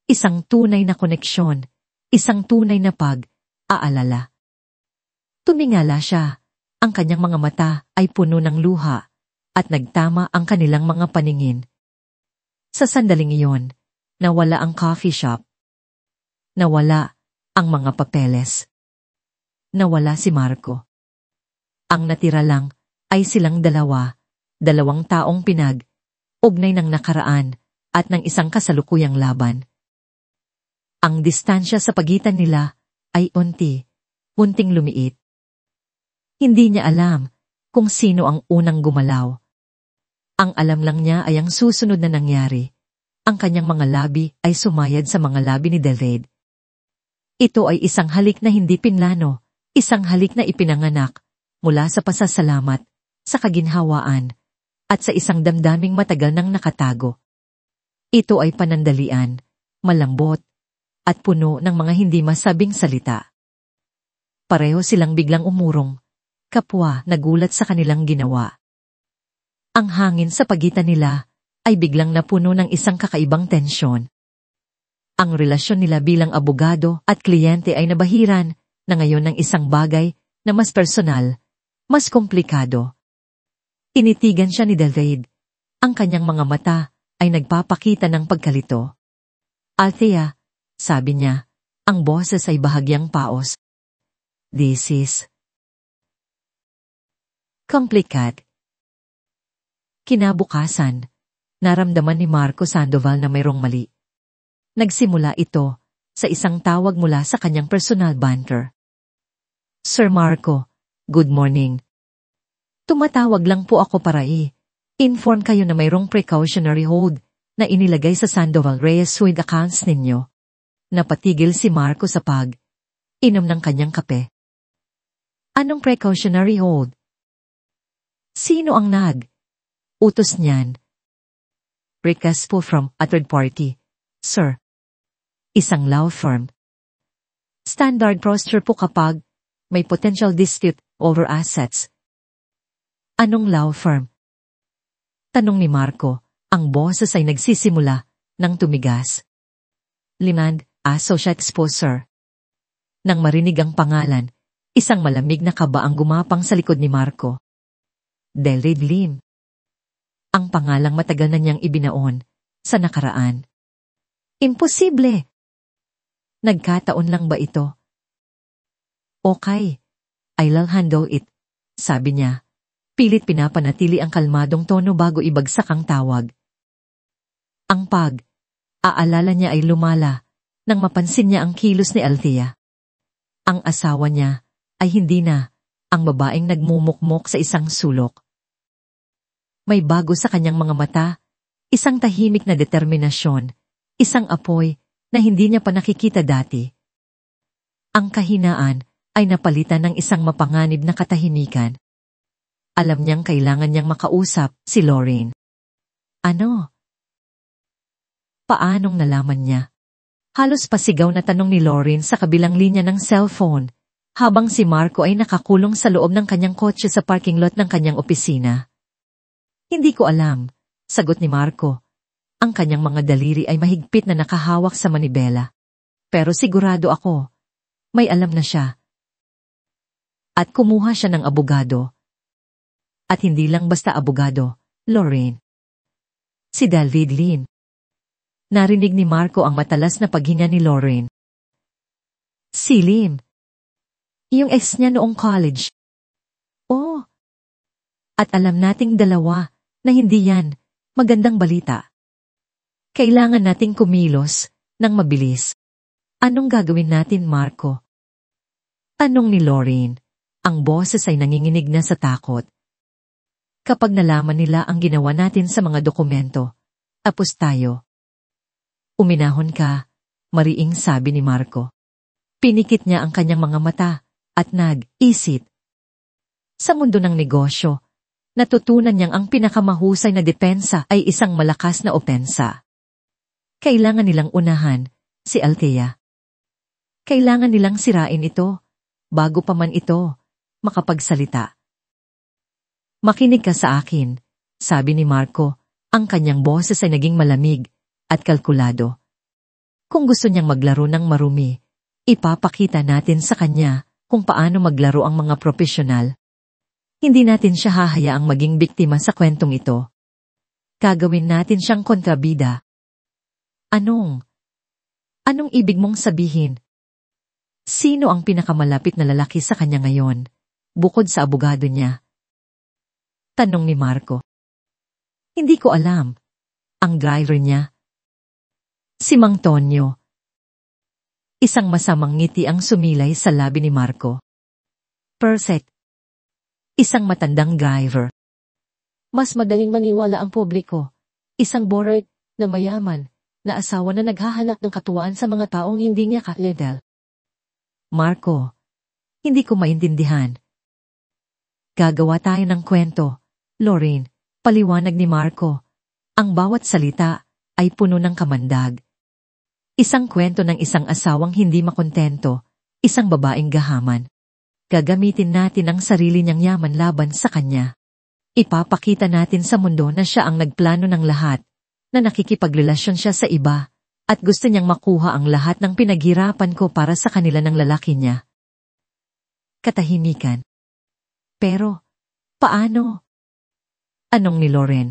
Isang tunay na koneksyon, isang tunay na pag-aalala. Tumingala siya, ang kanyang mga mata ay puno ng luha at nagtama ang kanilang mga paningin. Sa sandaling iyon, nawala ang coffee shop. Nawala ang mga papeles. nawala si Marco. Ang natira lang ay silang dalawang taong ugnay ng nakaraan at ng isang kasalukuyang laban. Ang distansya sa pagitan nila ay unting lumiit. Hindi niya alam kung sino ang unang gumalaw. Ang alam lang niya ay ang susunod na nangyari. Ang kanyang mga labi ay sumayad sa mga labi ni David. Ito ay isang halik na hindi pinlano, isang halik na ipinanganak mula sa pasasalamat, sa kaginhawaan, at sa isang damdaming matagal nang nakatago. Ito ay panandalian, malambot, at puno ng mga hindi masabing salita. Pareho silang biglang umurong, kapwa nagulat sa kanilang ginawa. Ang hangin sa pagitan nila ay biglang napuno ng isang kakaibang tensyon. Ang relasyon nila bilang abogado at kliyente ay nabahiran na ngayon ng isang bagay na mas personal, mas komplikado. Tinitigan siya ni David. Ang kanyang mga mata ay nagpapakita ng pagkalito. Althea, sabi niya, ang boses ay bahagyang paos. This is complicated. Kinabukasan, naramdaman ni Marco Sandoval na mayroong mali. Nagsimula ito sa isang tawag mula sa kanyang personal banter. Sir Marco, good morning. Tumatawag lang po ako para inform kayo na mayroong precautionary hold na inilagay sa Sandoval Reyes Suite accounts ninyo. Napatigil si Marco sa inom ng kanyang kape. Anong precautionary hold? Sino ang utos niyan? Request po from a third party, sir. Isang law firm. Standard procedure po kapag may potential dispute over assets. Anong law firm? Tanong ni Marco, ang boses ay nagsisimula ng tumigas. Limand Associates po, sir. Nang marinig ang pangalan, isang malamig na kaba ang gumapang sa likod ni Marco. David Lim. Ang pangalang matagal na niyang ibinaon sa nakaraan. Imposible! Nagkataon lang ba ito? Okay, I'll handle it, sabi niya. Pilit pinapanatili ang kalmadong tono bago ibagsak ang tawag. Ang aalala niya ay lumala nang mapansin niya ang kilos ni Althea. Ang asawa niya ay hindi na ang babaeng nagmumukmok sa isang sulok. May bago sa kanyang mga mata, isang tahimik na determinasyon, isang apoy na hindi niya pa nakikita dati. Ang kahinaan ay napalitan ng isang mapanganib na katahimikan. Alam niyang kailangan niyang makausap si Lorraine. Ano? Paanong nalaman niya? Halos pasigaw na tanong ni Lorraine sa kabilang linya ng cellphone, habang si Marco ay nakakulong sa loob ng kanyang kotse sa parking lot ng kanyang opisina. Hindi ko alam, sagot ni Marco. Ang kanyang mga daliri ay mahigpit na nakahawak sa manibela. Pero sigurado ako, may alam na siya. At kumuha siya ng abogado. At hindi lang basta abogado, Lorraine. Si David Lin. Narinig ni Marco ang matalas na paghinga ni Lorraine. Si Lin. Yung ex niya noong college. Oh. At alam nating dalawa na hindi yan magandang balita. Kailangan nating kumilos ng mabilis. Anong gagawin natin, Marco? Tanong ni Lorraine. Ang boses ay nanginginig na sa takot. Kapag nalaman nila ang ginawa natin sa mga dokumento, tapos tayo. Uminahon ka, mariing sabi ni Marco. Pinikit niya ang kanyang mga mata at nag-isip. Sa mundo ng negosyo, natutunan niyang ang pinakamahusay na depensa ay isang malakas na opensa. Kailangan nilang unahan si Althea. Kailangan nilang sirain ito, bago pa man ito makapagsalita. Makinig ka sa akin, sabi ni Marco, ang kanyang boses ay naging malamig at kalkulado. Kung gusto niyang maglaro ng marumi, ipapakita natin sa kanya kung paano maglaro ang mga profesional. Hindi natin siya hahayaang maging biktima sa kwentong ito. Gagawin natin siyang kontrabida. Anong ibig mong sabihin? Sino ang pinakamalapit na lalaki sa kanya ngayon, bukod sa abogado niya? Tanong ni Marco. Hindi ko alam. Ang driver niya. Si Mang Tonyo. Isang masamang ngiti ang sumilay sa labi ni Marco. Perfect. Isang matandang driver. Mas madaling maniwala ang publiko. Isang bored na mayaman na asawa na naghahanap ng katuwaan sa mga taong hindi niya ka-level. Marco, hindi ko maintindihan. Gagawa tayo ng kwento. Lorraine, paliwanag ni Marco. Ang bawat salita ay puno ng kamandag. Isang kwento ng isang asawang hindi makontento, isang babaeng gahaman. Gagamitin natin ang sarili niyang yaman laban sa kanya. Ipapakita natin sa mundo na siya ang nagplano ng lahat, na nakikipagrelasyon siya sa iba, at gusto niyang makuha ang lahat ng pinaghirapan ko para sa kanila ng lalaki niya. Katahimikan. Pero, paano? Anong ni Lauren?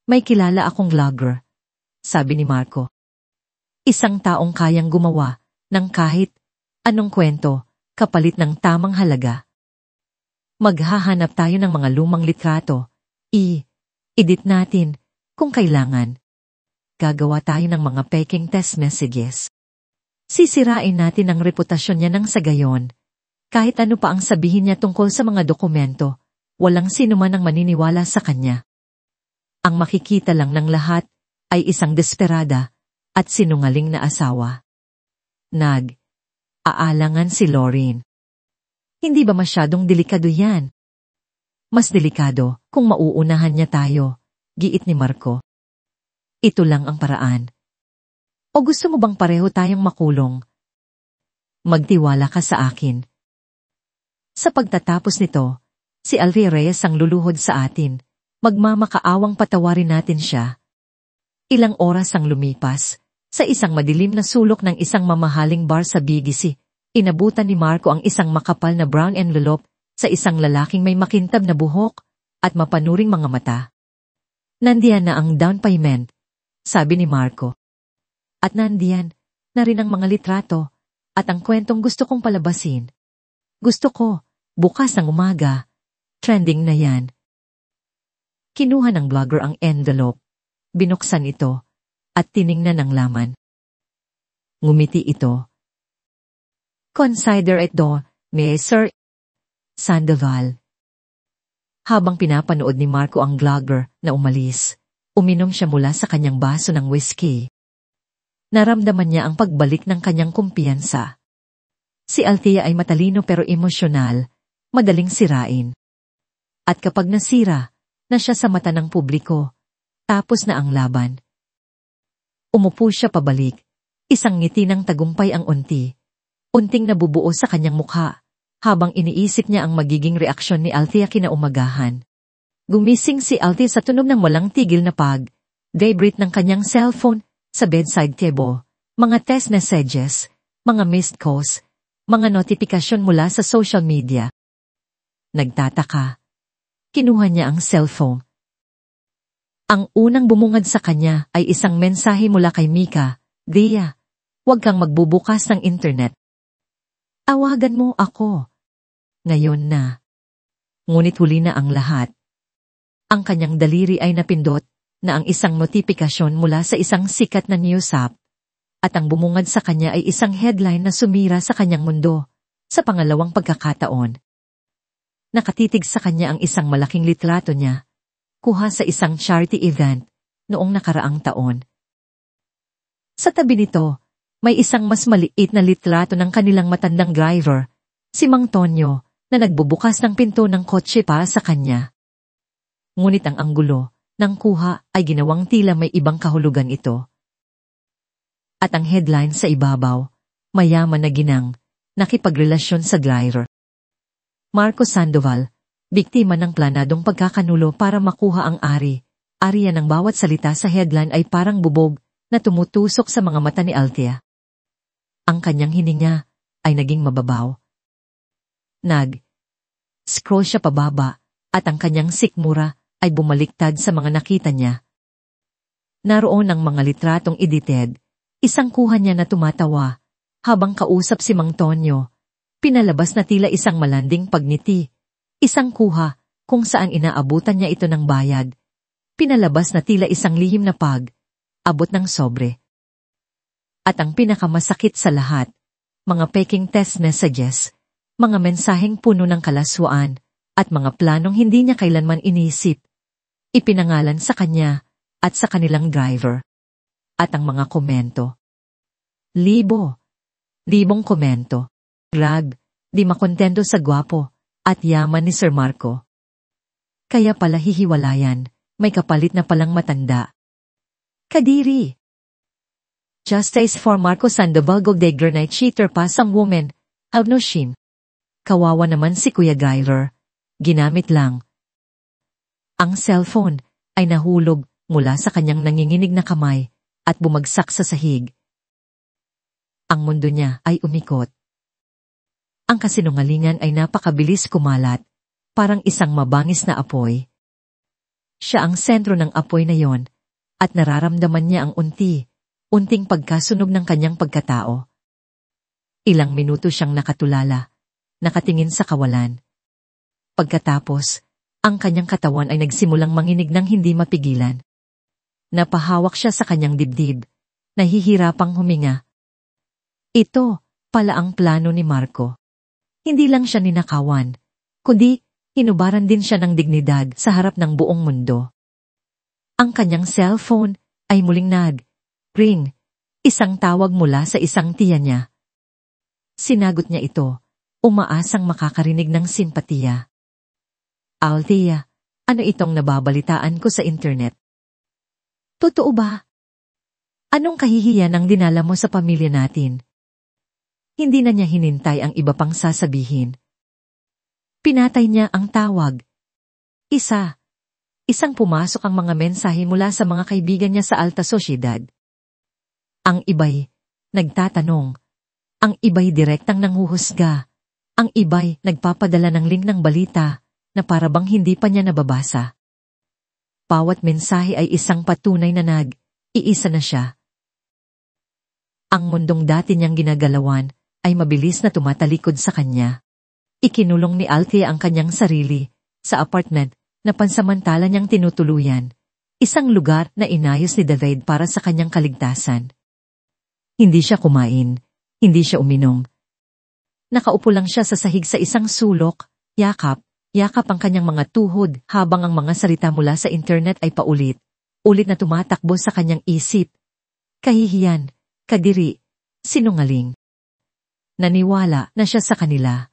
May kilala akong vlogger, sabi ni Marco. Isang taong kayang gumawa ng kahit anong kwento kapalit ng tamang halaga. Maghahanap tayo ng mga lumang litrato, i-edit natin kung kailangan. Gagawa tayo ng mga peking test messages. Sisirain natin ang reputasyon niya ng sa gayon. Kahit ano pa ang sabihin niya tungkol sa mga dokumento, walang sino man ang maniniwala sa kanya. Ang makikita lang ng lahat ay isang desperada at sinungaling na asawa. Aalangan si Lorraine. Hindi ba masyadong delikado yan? Mas delikado kung mauunahan niya tayo, giit ni Marco. Ito lang ang paraan. O gusto mo bang pareho tayong makulong? Magtiwala ka sa akin. Sa pagtatapos nito, si Alfie Reyes ang luluhod sa atin. Magmamakaawang patawarin natin siya. Ilang oras ang lumipas. Sa isang madilim na sulok ng isang mamahaling bar sa BGC, inabutan ni Marco ang isang makapal na brown envelope sa isang lalaking may makintab na buhok at mapanuring mga mata. Nandiyan na ang down payment, sabi ni Marco. At nandiyan na rin ang mga litrato at ang kwentong gusto kong palabasin. Gusto ko, bukas ng umaga, trending na yan. Kinuha ng vlogger ang envelope, binuksan ito, at tiningnan ang laman. Ngumiti ito. Consider it do, Mr. Sandoval. Habang pinapanood ni Marco ang vlogger na umalis, uminom siya mula sa kanyang baso ng whiskey. Naramdaman niya ang pagbalik ng kanyang kumpiyansa. Si Althea ay matalino pero emosyonal, madaling sirain. At kapag nasira na siya sa mata ng publiko, tapos na ang laban. Umupo siya pabalik, isang ngiti ng tagumpay ang unting nabubuo sa kanyang mukha, habang iniisip niya ang magiging reaksyon ni Althea kinaumagahan. Gumising si Althea sa tunog ng walang tigil na vibrate ng kanyang cellphone sa bedside table, mga text messages, mga missed calls, mga notifikasyon mula sa social media. Nagtataka. Kinuha niya ang cellphone. Ang unang bumungad sa kanya ay isang mensahe mula kay Mika, Dia, huwag kang magbubukas ng internet. Awagan mo ako. Ngayon na. Ngunit huli na ang lahat. Ang kanyang daliri ay napindot na ang isang notifikasyon mula sa isang sikat na news app, at ang bumungad sa kanya ay isang headline na sumira sa kanyang mundo, sa pangalawang pagkakataon. Nakatitig sa kanya ang isang malaking litrato niya, kuha sa isang charity event noong nakaraang taon. Sa tabi nito, may isang mas maliit na litrato ng kanilang matandang driver, si Mang Tonyo, na nagbubukas ng pinto ng kotse para sa kanya. Ngunit ang anggulo ng kuha ay ginawang tila may ibang kahulugan ito. At ang headline sa ibabaw, mayaman na ginang, nakipagrelasyon sa driver. Marco Sandoval, biktima ng planadong pagkakanulo para makuha ang ariya ng bawat salita sa headline ay parang bubog na tumutusok sa mga mata ni Althea. Ang kanyang hininga ay naging mababaw. Scroll siya pababa at ang kanyang sikmura ay bumaliktad sa mga nakita niya. Naroon ang mga litratong edited, isang kuha niya na tumatawa, Habang kausap si Mang Tonyo, pinalabas na tila isang malanding pagngiti. Isang kuha, kung saan inaabutan niya ito ng bayad. Pinalabas na tila isang lihim na abot ng sobre. At ang pinakamasakit sa lahat, mga peking text messages, mga mensaheng puno ng kalaswaan, at mga planong hindi niya kailanman inisip. Ipinangalan sa kanya, at sa kanilang driver. At ang mga komento. Libong komento. Grag, di makontento sa gwapo, at yaman ni Sir Marco. Kaya pala hihiwalayan, may kapalit na palang matanda. Kadiri. Justice for Marco Sandoval Gogdegger na cheater pa sang woman, how no shim. Kawawa naman si Kuya Driver. Ginamit lang. Ang cellphone ay nahulog mula sa kanyang nanginginig na kamay at bumagsak sa sahig. Ang mundo niya ay umikot. Ang kasinungalingan ay napakabilis kumalat, parang isang mabangis na apoy. Siya ang sentro ng apoy na yon, at nararamdaman niya ang unting pagkasunog ng kanyang pagkatao. Ilang minuto siyang nakatulala, nakatingin sa kawalan. Pagkatapos, ang kanyang katawan ay nagsimulang manginig ng hindi mapigilan. Napahawak siya sa kanyang dibdib, nahihirapang huminga. Ito pala ang plano ni Marco. Hindi lang siya ninakawan, kundi hinubaran din siya ng dignidad sa harap ng buong mundo. Ang kanyang cellphone ay muling nag-ring, isang tawag mula sa isang tiya niya. Sinagot niya ito, umaasang makakarinig ng simpatiya. Althea, ano itong nababalitaan ko sa internet? Totoo ba? Anong kahihiyan ang dinala mo sa pamilya natin? Hindi na niya hinintay ang iba pang sasabihin. Pinatay niya ang tawag. Isang pumasok ang mga mensahe mula sa mga kaibigan niya sa alta sosyedad. Ang iba'y nagtatanong. Ang iba'y direktang nanghuhusga. Ang iba'y nagpapadala ng link ng balita na para bang hindi pa niya nababasa. Bawat mensahe ay isang patunay na iisa na siya. Ang mundong dati niyang ginagalawan ay mabilis na tumatalikod sa kanya. Ikinulong ni Althea ang kanyang sarili sa apartment na pansamantala niyang tinutuluyan, isang lugar na inayos ni David para sa kanyang kaligtasan. Hindi siya kumain, hindi siya uminom. Nakaupo lang siya sa sahig sa isang sulok, yakap ang kanyang mga tuhod habang ang mga salita mula sa internet ay ulit na tumatakbo sa kanyang isip. Kahihiyan, kadiri, sinungaling. Naniwala na siya sa kanila.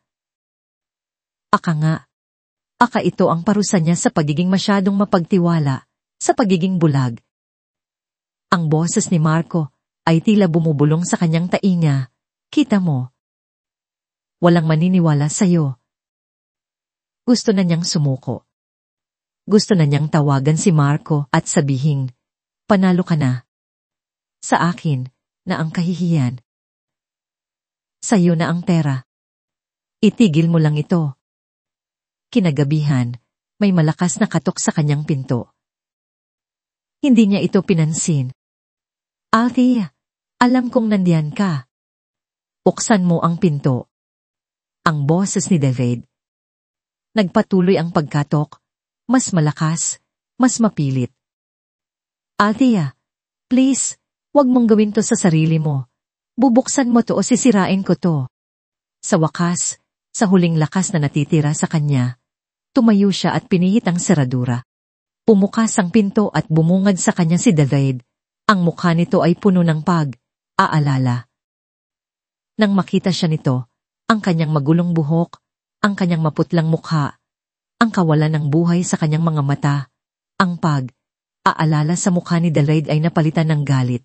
Aka ito ang parusa niya sa pagiging masyadong mapagtiwala, sa pagiging bulag. Ang boses ni Marco ay tila bumubulong sa kanyang tainga. Kita mo? Walang maniniwala sa'yo. Gusto na niyang sumuko. Gusto na niyang tawagan si Marco at sabihing, panalo ka na. Sa akin na ang kahihiyan. Sa'yo na ang pera. Itigil mo lang ito. Kinagabihan, may malakas na katok sa kanyang pinto. Hindi niya ito pinansin. Althea, alam kong nandiyan ka. Buksan mo ang pinto. Ang boses ni David. Nagpatuloy ang pagkatok, mas malakas, mas mapilit. Althea, please, wag mong gawin to sa sarili mo. Bubuksan mo to o sisirain ko to. Sa wakas, sa huling lakas na natitira sa kanya, tumayo siya at pinihit ang seradura. Pumukas ang pinto at bumungad sa kanya si David. Ang mukha nito ay puno ng pag-aalala. Nang makita siya nito, ang kanyang magulong buhok, ang kanyang maputlang mukha, ang kawalan ng buhay sa kanyang mga mata, ang pag-aalala sa mukha ni David ay napalitan ng galit.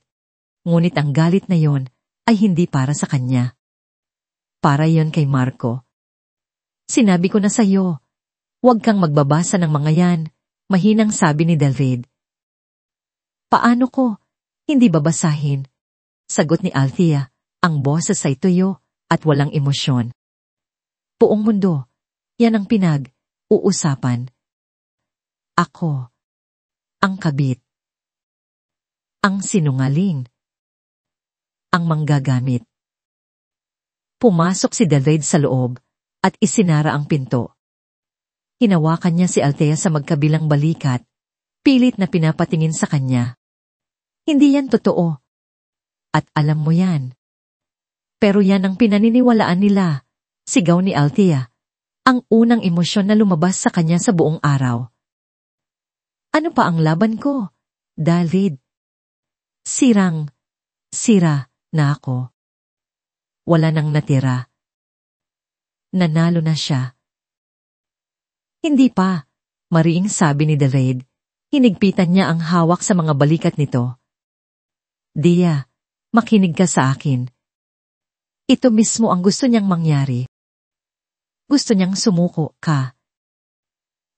Ngunit ang galit na yon ay hindi para sa kanya. Para yon kay Marco. Sinabi ko na sa'yo, huwag kang magbabasa ng mga yan, mahinang sabi ni David. Paano ko? Hindi babasahin. Sagot ni Althea, ang boses ay tuyo at walang emosyon. Buong mundo, yan ang pinag-uusapan. Ako, ang kabit, ang sinungaling, ang manggagamit. Pumasok si David sa loob at isinara ang pinto. Hinawakan niya si Althea sa magkabilang balikat, pilit na pinapatingin sa kanya. Hindi yan totoo. At alam mo yan. Pero yan ang pinaniniwalaan nila, sigaw ni Althea, ang unang emosyon na lumabas sa kanya sa buong araw. Ano pa ang laban ko, David? Sira na ako. Wala nang natira. Nanalo na siya. Hindi pa, mariing sabi ni David. Hinigpitan niya ang hawak sa mga balikat nito. Dia, makinig ka sa akin. Ito mismo ang gusto niyang mangyari. Gusto niyang sumuko ka.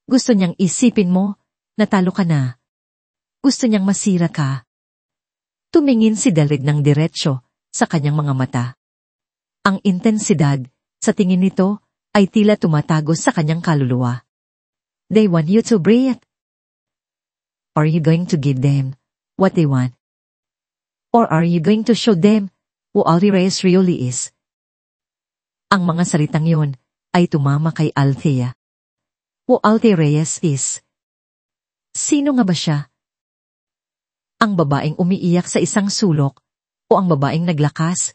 Gusto niyang isipin mo, natalo ka na. Gusto niyang masira ka. Tumingin si David ng diretsyo sa kanyang mga mata. Ang intensidad sa tingin nito ay tila tumatagos sa kanyang kaluluwa. They want you to breathe. Are you going to give them what they want? Or are you going to show them who Althea Reyes really is? Ang mga salitang yun ay tumama kay Althea. Who Althea Reyes is? Sino nga ba siya? Ang babaeng umiiyak sa isang sulok o ang babaeng naglakas,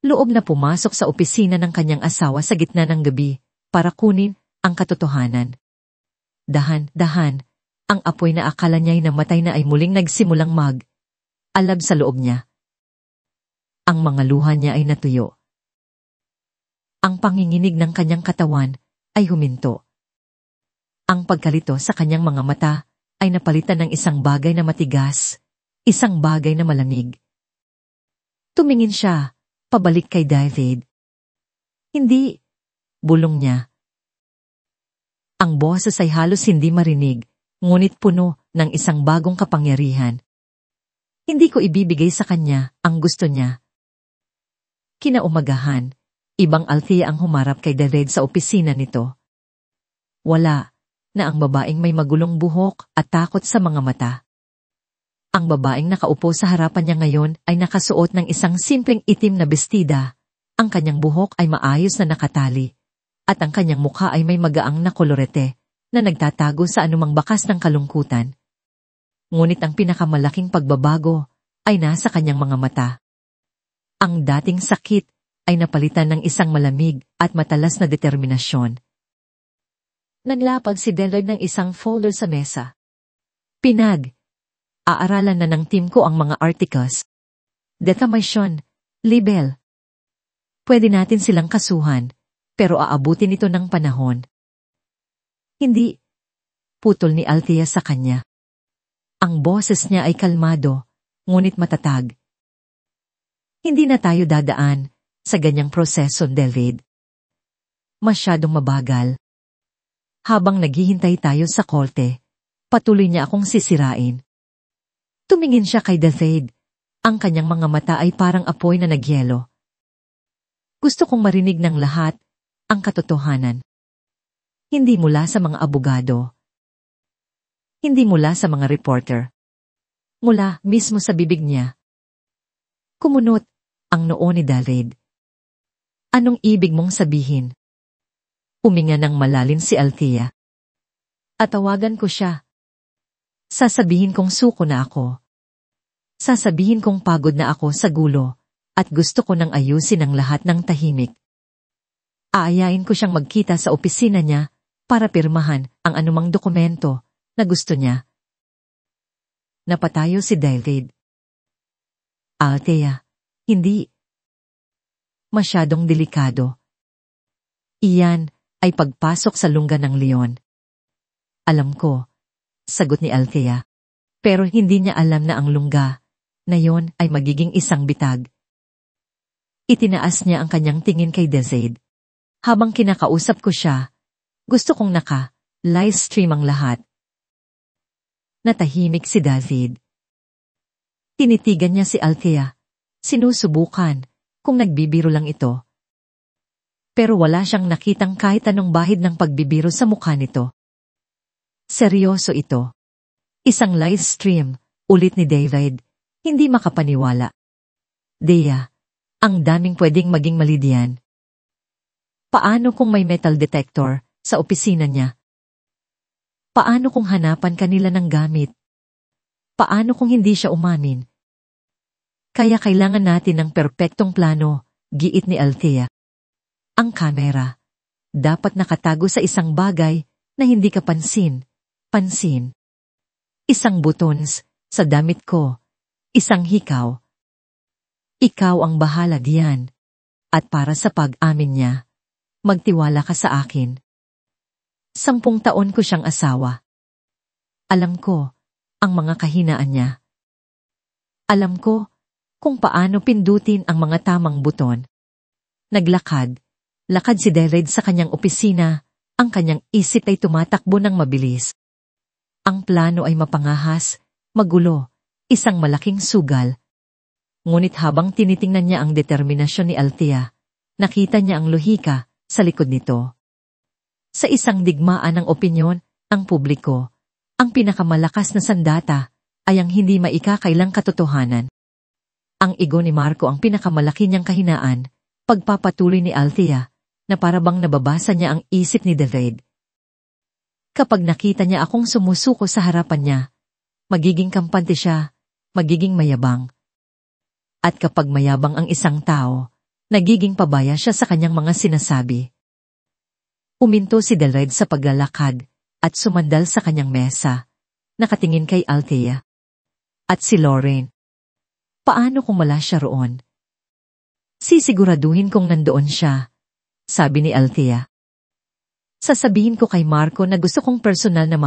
loob na pumasok sa opisina ng kanyang asawa sa gitna ng gabi para kunin ang katotohanan. Dahan-dahan, ang apoy na akala niya'y namatay na ay muling nagsimulang alab sa loob niya. Ang mga luha niya ay natuyo. Ang panginginig ng kanyang katawan ay huminto. Ang pagkalito sa kanyang mga mata ay napalitan ng isang bagay na matigas, isang bagay na malamig. Tumingin siya, pabalik kay David. Hindi, bulong niya. Ang boses ay halos hindi marinig, ngunit puno ng isang bagong kapangyarihan. Hindi ko ibibigay sa kanya ang gusto niya. Kinaumagahan, ibang Althea ang humarap kay David sa opisina nito. Wala na ang babaeng may magulong buhok at takot sa mga mata. Ang babaeng nakaupo sa harapan niya ngayon ay nakasuot ng isang simpleng itim na bestida. Ang kanyang buhok ay maayos na nakatali. At ang kanyang mukha ay may magaang na kolorete na nagtatago sa anumang bakas ng kalungkutan. Ngunit ang pinakamalaking pagbabago ay nasa kanyang mga mata. Ang dating sakit ay napalitan ng isang malamig at matalas na determinasyon. Nanlapag si David ng isang folder sa mesa. Aaralan na ng team ko ang mga articles. Defamation, libel. Pwede natin silang kasuhan, pero aabutin ito ng panahon. Hindi, putol ni Althea sa kanya. Ang boses niya ay kalmado, ngunit matatag. Hindi na tayo dadaan sa ganyang proseso, David. Masyadong mabagal. Habang naghihintay tayo sa korte, patuloy niya akong sisirain. Tumingin siya kay David. Ang kanyang mga mata ay parang apoy na nagyelo. Gusto kong marinig ng lahat ang katotohanan. Hindi mula sa mga abogado. Hindi mula sa mga reporter. Mula mismo sa bibig niya. Kumunot ang noo ni David. Anong ibig mong sabihin? Huminga ng malalim si Althea. Atawagan ko siya. Sasabihin kong suko na ako. Sasabihin kong pagod na ako sa gulo at gusto ko nang ayusin ang lahat ng tahimik. Aayain ko siyang magkita sa opisina niya para pirmahan ang anumang dokumento na gusto niya. Napatayo si David. Althea, hindi. Masyadong delikado. Iyan ay pagpasok sa lungga ng leon. Alam ko, sagot ni Althea. Pero hindi niya alam na ang lungga na yon ay magiging isang bitag. Itinaas niya ang kanyang tingin kay David. Habang kinakausap ko siya, gusto kong live stream ang lahat. Natahimik si David. Tinitigan niya si Althea. Sinusubukan kung nagbibiro lang ito. Pero wala siyang nakitang kahit anong bahid ng pagbibiro sa mukha nito. Seryoso ito. Isang live stream, ulit ni David, hindi makapaniwala. Dea, ang daming pwedeng maging mali diyan. Paano kung may metal detector sa opisina niya? Paano kung hanapan kanila ng gamit? Paano kung hindi siya umamin? Kaya kailangan natin ng perpektong plano, giit ni Althea. Ang kamera dapat nakatago sa isang bagay na hindi ka pansin. Isang buttons sa damit ko, isang hikaw. Ikaw ang bahala diyan. At para sa pag-amin niya, magtiwala ka sa akin. 10 taon ko siyang asawa. Alam ko ang mga kahinaan niya. Alam ko kung paano pindutin ang mga tamang buton. Lakad si David sa kanyang opisina, ang kanyang isip ay tumatakbo ng mabilis. Ang plano ay mapangahas, magulo, isang malaking sugal. Ngunit habang tinitingnan niya ang determinasyon ni Althea, nakita niya ang lohika sa likod nito. Sa isang digmaan ng opinyon, ang publiko, ang pinakamalakas na sandata ay ang hindi maikakailang katotohanan. Ang ego ni Marco ang pinakamalaki niyang kahinaan, pagpapatuloy ni Althea, na parabang nababasa niya ang isip ni David. Kapag nakita niya akong sumusuko sa harapan niya, magiging kampante siya, magiging mayabang. At kapag mayabang ang isang tao, nagiging pabaya siya sa kanyang mga sinasabi. Uminto si David sa paglalakad at sumandal sa kanyang mesa, nakatingin kay Althea. At si Lauren. Paano kung wala siya roon? Sisiguraduhin kong nandoon siya, sabi ni Althea. Sasabihin ko kay Marco na gusto kong personal na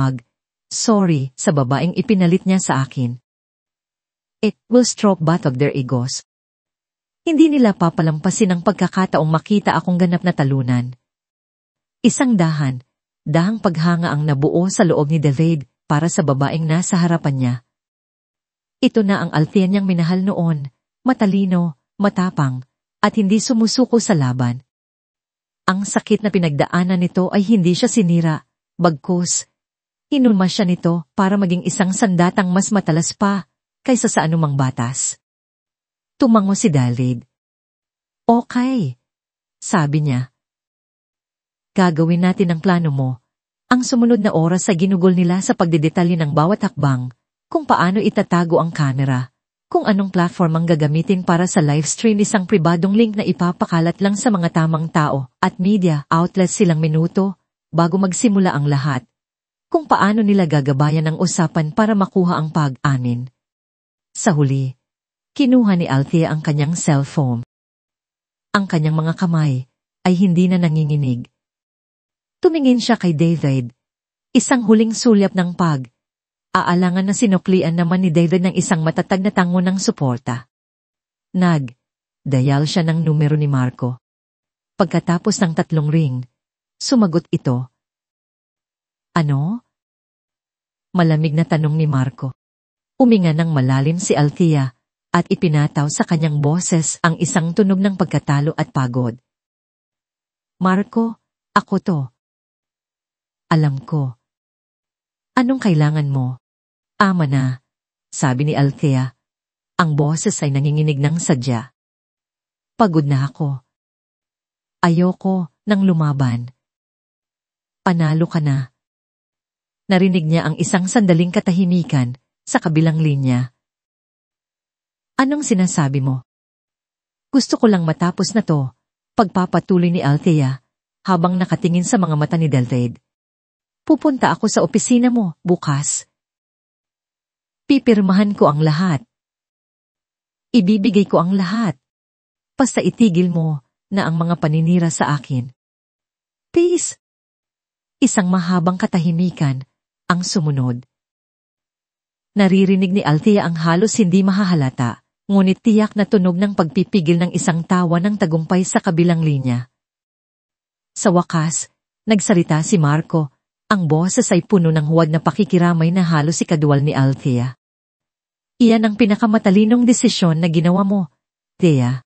sorry sa babaeng ipinalit niya sa akin. It will stroke both of their egos. Hindi nila papalampasin ang pagkakataong makita akong ganap na talunan. Isang dahang paghanga ang nabuo sa loob ni David para sa babaeng nasa harapan niya. Ito na ang Althea niyang minahal noon, matalino, matapang, at hindi sumusuko sa laban. Ang sakit na pinagdaanan nito ay hindi siya sinira, bagkus. Inulma siya nito para maging isang sandatang mas matalas pa kaysa sa anumang batas. Tumango si David. Okay, sabi niya. Gagawin natin ang plano mo. Ang sumunod na oras sa ginugol nila sa pagdedetalye ng bawat hakbang, kung paano itatago ang kamera, kung anong platform ang gagamitin para sa livestream, isang pribadong link na ipapakalat lang sa mga tamang tao at media outlets silang minuto bago magsimula ang lahat. Kung paano nila gagabayan ang usapan para makuha ang pag-amin. Sa huli, kinuha ni Althea ang kanyang cellphone. Ang kanyang mga kamay ay hindi na nanginginig. Tumingin siya kay David. Isang huling sulyap ng aalangan na sinuklian naman ni David ng isang matatag na tango ng suporta. Dial siya ng numero ni Marco. Pagkatapos ng 3 ring, sumagot ito. Ano? Malamig na tanong ni Marco. Uminga ng malalim si Althea at ipinataw sa kanyang boses ang isang tunog ng pagkatalo at pagod. Marco, ako to. Alam ko. Anong kailangan mo? Ama na, sabi ni Althea. Ang boses ay nanginginig ng sadya. Pagod na ako. Ayoko nang lumaban. Panalo ka na. Narinig niya ang isang sandaling katahimikan sa kabilang linya. Anong sinasabi mo? Gusto ko lang matapos na to, pagpapatuloy ni Althea, habang nakatingin sa mga mata ni David. Pupunta ako sa opisina mo bukas. Pipirmahan ko ang lahat. Ibibigay ko ang lahat. Basta itigil mo na ang mga paninira sa akin. Please. Isang mahabang katahimikan ang sumunod. Naririnig ni Althea ang halos hindi mahahalata, ngunit tiyak na tunog ng pagpipigil ng isang tawa ng tagumpay sa kabilang linya. Sa wakas, nagsalita si Marco. Ang boses ay puno ng huwad na pakikiramay na halos ikaduwal ni Althea. Iyan ang pinakamatalinong desisyon na ginawa mo, Thea.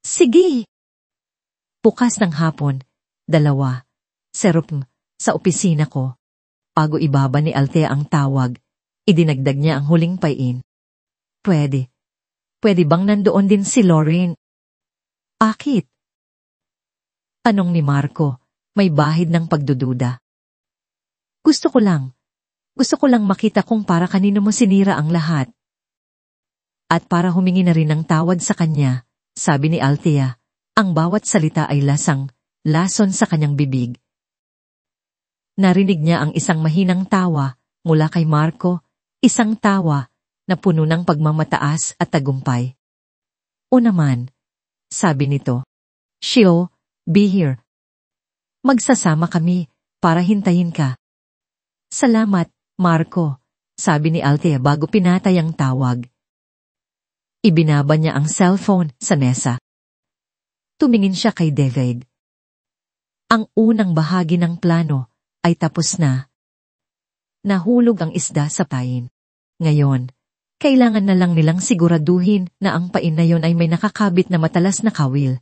Sige. Bukas ng hapon, 2:00, sa opisina ko. Bago ibaba ni Althea ang tawag, idinagdag niya ang huling pain. Pwede bang nandoon din si Lauren? Bakit? Tanong ni Marco, may bahid ng pagdududa. Gusto ko lang makita kung para kanino mo sinira ang lahat. At para humingi na rin ng tawad sa kanya, sabi ni Althea, ang bawat salita ay lason sa kanyang bibig. Narinig niya ang isang mahinang tawa mula kay Marco, isang tawa na puno ng pagmamataas at tagumpay. O naman, sabi nito, she'll be here. Magsasama kami para hintayin ka. Salamat, Marco, sabi ni Althea bago pinatay ang tawag. Ibinaba niya ang cellphone sa mesa. Tumingin siya kay David. Ang unang bahagi ng plano ay tapos na. Nahulog ang isda sa pain. Ngayon, kailangan na lang nilang siguraduhin na ang pain na yon ay may nakakabit na matalas na kawil.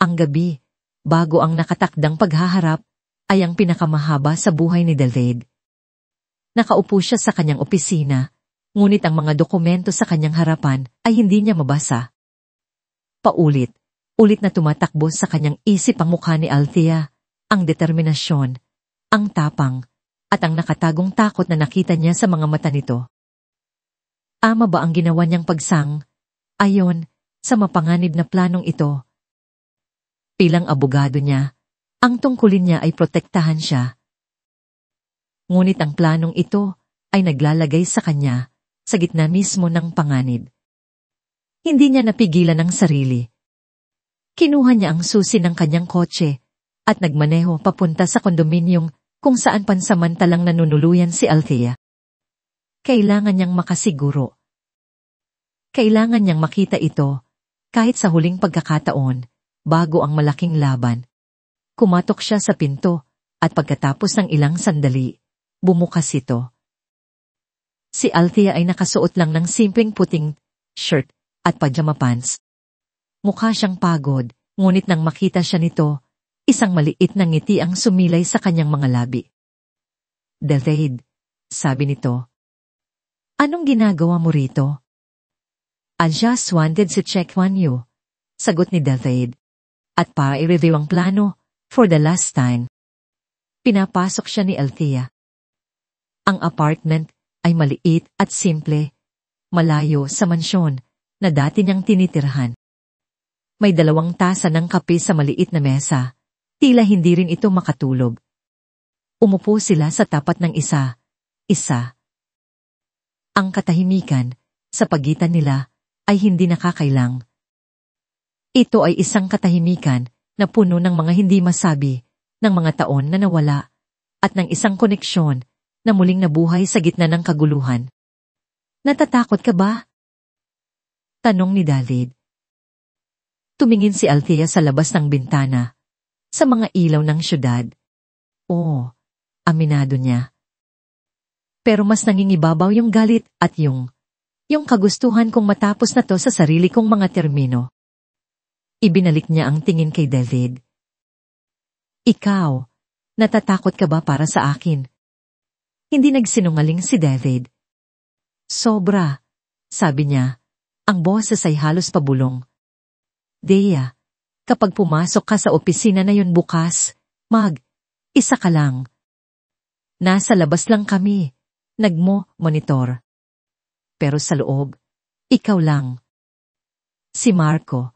Ang gabi, bago ang nakatakdang paghaharap, ay ang pinakamahaba sa buhay ni David. Nakaupo siya sa kanyang opisina, ngunit ang mga dokumento sa kanyang harapan ay hindi niya mabasa. Ulit na tumatakbo sa kanyang isip ang mukha ni Althea, ang determinasyon, ang tapang, at ang nakatagong takot na nakita niya sa mga mata nito. Ama ba ang ginawa niyang pagsang, ayon, sa mapanganib na planong ito? Bilang abogado niya, ang tungkulin niya ay protektahan siya. Ngunit ang planong ito ay naglalagay sa kanya sa gitna mismo ng panganib. Hindi niya napigilan ang sarili. Kinuha niya ang susi ng kanyang kotse at nagmaneho papunta sa kondominium kung saan pansamantalang nanunuluyan si Althea. Kailangan niyang makasiguro. Kailangan niyang makita ito kahit sa huling pagkakataon bago ang malaking laban. Kumatok siya sa pinto at pagkatapos ng ilang sandali, bumukas ito. Si Althea ay nakasuot lang ng simpleng puting shirt at pajama pants. Mukha siyang pagod, ngunit nang makita siya nito, isang maliit na ngiti ang sumilay sa kanyang mga labi. David, sabi nito. Anong ginagawa mo rito? I just wanted to check on you, sagot ni David. At para i-review ang plano, for the last time. Pinapasok siya ni Althea. Ang apartment ay maliit at simple, malayo sa mansyon na dati niyang tinitirhan. May 2 tasa ng kape sa maliit na mesa, tila hindi rin ito makatulog. Umupo sila sa tapat ng isa. Ang katahimikan sa pagitan nila ay hindi nakakailang. Ito ay isang katahimikan na puno ng mga hindi masabi, ng mga taon na nawala, at ng isang koneksyon na muling nabuhay sa gitna ng kaguluhan. Natatakot ka ba? Tanong ni David. Tumingin si Althea sa labas ng bintana, sa mga ilaw ng syudad. Oo, aminado niya. Pero mas nangingibabaw yung galit at yung kagustuhan kong matapos na to sa sarili kong mga termino. Ibinalik niya ang tingin kay David. Ikaw, natatakot ka ba para sa akin? Hindi nagsinungaling si David. Sobra, sabi niya. Ang boses ay halos pabulong. Dea, kapag pumasok ka sa opisina na yun bukas, isa ka lang. Nasa labas lang kami, monitor. Pero sa loob, ikaw lang. Si Marco.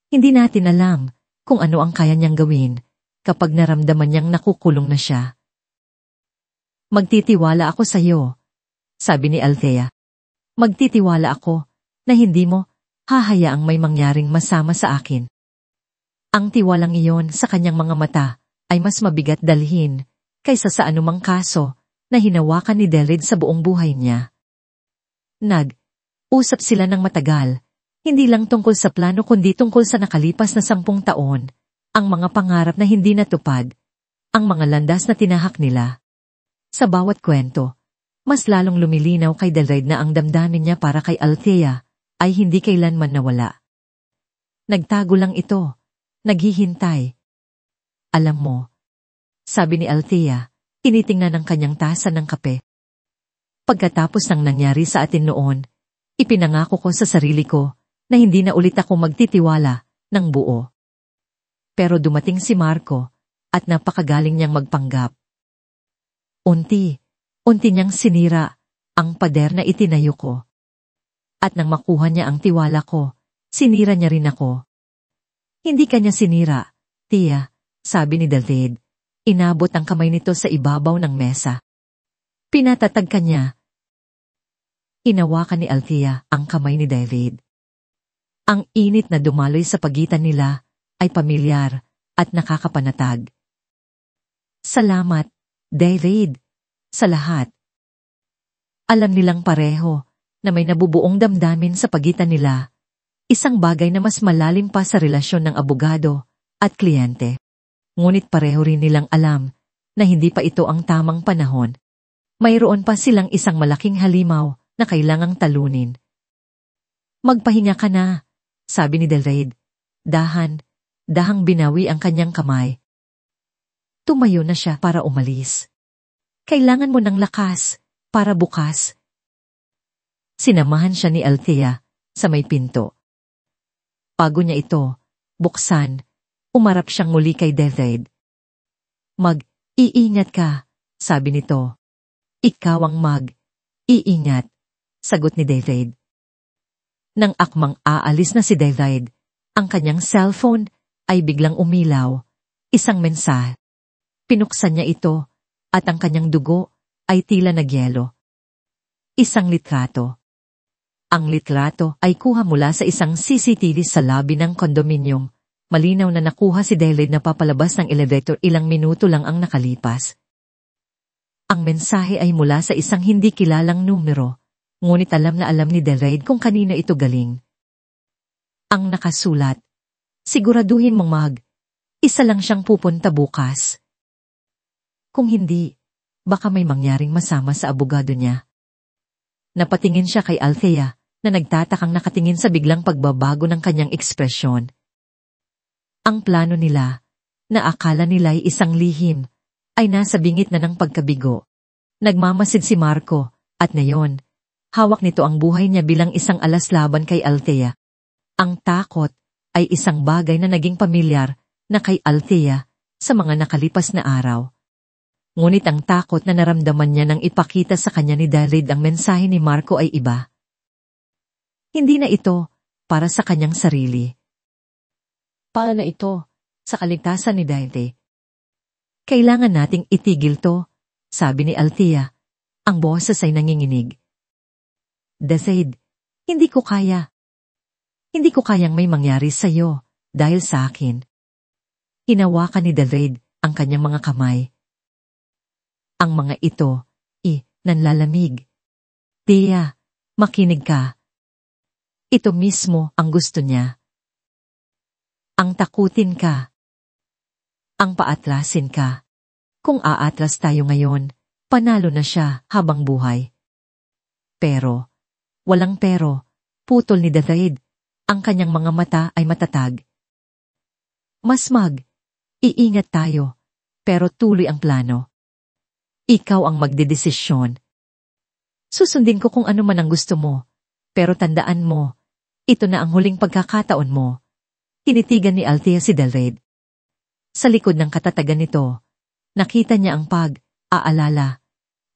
Hindi natin alam kung ano ang kaya niyang gawin kapag naramdaman niyang nakukulong na siya. Magtitiwala ako sa iyo, sabi ni Althea. Magtitiwala ako na hindi mo hahayaang may mangyaring masama sa akin. Ang tiwalang iyon sa kanyang mga mata ay mas mabigat dalhin kaysa sa anumang kaso na hinawakan ni David sa buong buhay niya. Nag-usap sila ng matagal, hindi lang tungkol sa plano kundi tungkol sa nakalipas na 10 taon, ang mga pangarap na hindi natupad, ang mga landas na tinahak nila. Sa bawat kwento, mas lalong lumilinaw kay David na ang damdamin niya para kay Althea ay hindi kailanman nawala. Nagtago lang ito, naghihintay. Alam mo, sabi ni Althea, tinitingnan ang kanyang tasa ng kape. Pagkatapos ng nangyari sa atin noon, ipinangako ko sa sarili ko na hindi na ulit ako magtitiwala ng buo. Pero dumating si Marco at napakagaling niyang magpanggap. Unti niyang sinira ang pader na itinayo ko. At nang makuha niya ang tiwala ko, sinira niya rin ako. Hindi kanya sinira, Tia, sabi ni David. Inabot ang kamay nito sa ibabaw ng mesa. Pinatatag kanya. Inawakan ni Althea ang kamay ni David. Ang init na dumaloy sa pagitan nila ay pamilyar at nakakapanatag. Salamat, David, sa lahat. Alam nilang pareho na may nabubuong damdamin sa pagitan nila, isang bagay na mas malalim pa sa relasyon ng abogado at kliyente. Ngunit pareho rin nilang alam na hindi pa ito ang tamang panahon. Mayroon pa silang isang malaking halimaw na kailangang talunin. Magpahinga ka na, sabi ni David. Dahang binawi ang kanyang kamay. Tumayo na siya para umalis. Kailangan mo ng lakas para bukas. Sinamahan siya ni Althea sa may pinto. Bago niya ito buksan, umarap siyang muli kay David. Mag-iingat ka, sabi nito. Ikaw ang mag-iingat, sagot ni David. Nang akmang aalis na si David, ang kanyang cellphone ay biglang umilaw, isang mensahe. Pinuksan niya ito at ang kanyang dugo ay tila nagyelo. Isang litrato. Ang litrato ay kuha mula sa isang CCTV sa lobby ng kondominium. Malinaw na nakuha si David na papalabas ng elevator ilang minuto lang ang nakalipas. Ang mensahe ay mula sa isang hindi kilalang numero, ngunit alam na alam ni David kung kanino ito galing. Ang nakasulat, siguraduhin mong isa lang siyang pupunta bukas. Kung hindi, baka may mangyaring masama sa abogado niya. Napatingin siya kay Althea na nagtatakang nakatingin sa biglang pagbabago ng kanyang ekspresyon. Ang plano nila, na akala nila'y isang lihim, ay nasa bingit na ng pagkabigo. Nagmamasid si Marco, at ngayon, hawak nito ang buhay niya bilang isang alas laban kay Althea. Ang takot ay isang bagay na naging pamilyar na kay Althea sa mga nakalipas na araw. Ngunit ang takot na naramdaman niya nang ipakita sa kanya ni David ang mensahe ni Marco ay iba. Hindi na ito para sa kanyang sarili. Para na ito sa kaligtasan ni David. Kailangan nating itigil to, sabi ni Althea. Ang boses ay nanginginig. David, hindi ko kaya. Hindi ko kayang may mangyari sa'yo dahil sa akin. Hinawakan ni David ang kanyang mga kamay. Ang mga ito, nanlalamig. Tia, makinig ka. Ito mismo ang gusto niya. Ang takutin ka. Ang paatrasin ka. Kung aatras tayo ngayon, panalo na siya habang buhay. Pero, walang pero, putol ni David, ang kanyang mga mata ay matatag. Mas iingat tayo, pero tuloy ang plano. Ikaw ang magdedesisyon. Susundin ko kung ano man ang gusto mo, pero tandaan mo, ito na ang huling pagkakataon mo. Tinitigan ni Althea si David. Sa likod ng katatagan nito, nakita niya ang pag-aalala,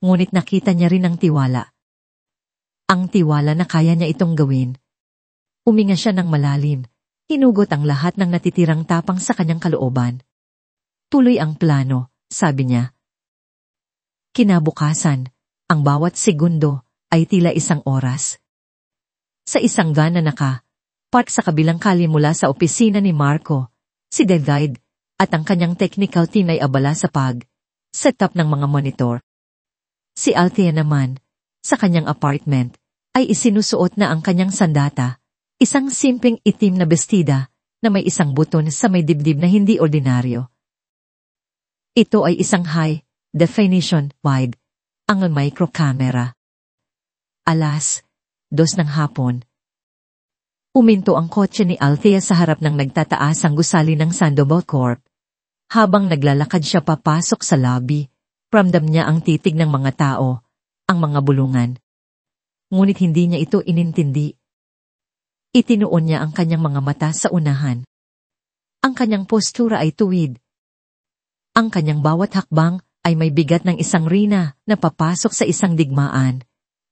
ngunit nakita niya rin ang tiwala. Ang tiwala na kaya niya itong gawin. Huminga siya ng malalim, hinugot ang lahat ng natitirang tapang sa kanyang kalooban. Tuloy ang plano, sabi niya. Kinabukasan, ang bawat segundo ay tila isang oras. Sa isang van na park sa kabilang kali mula sa opisina ni Marco, si David at ang kanyang technical team ay abala sa pag-setup ng mga monitor. Si Althea naman, sa kanyang apartment, ay isinusuot na ang kanyang sandata, isang simpleng itim na bestida na may isang buton sa may dibdib na hindi ordinaryo. Ito ay isang high-definition wide angle micro camera. 2:00 ng hapon. Uminto ang kotse ni Althea sa harap ng nagtataasang gusali ng Sandoval Corp. Habang naglalakad siya papasok sa lobby, ramdam niya ang titig ng mga tao, ang mga bulungan. Ngunit hindi niya ito inintindi. Itinuon niya ang kanyang mga mata sa unahan. Ang kanyang postura ay tuwid. Ang kanyang bawat hakbang ay may bigat ng isang rina na papasok sa isang digmaan,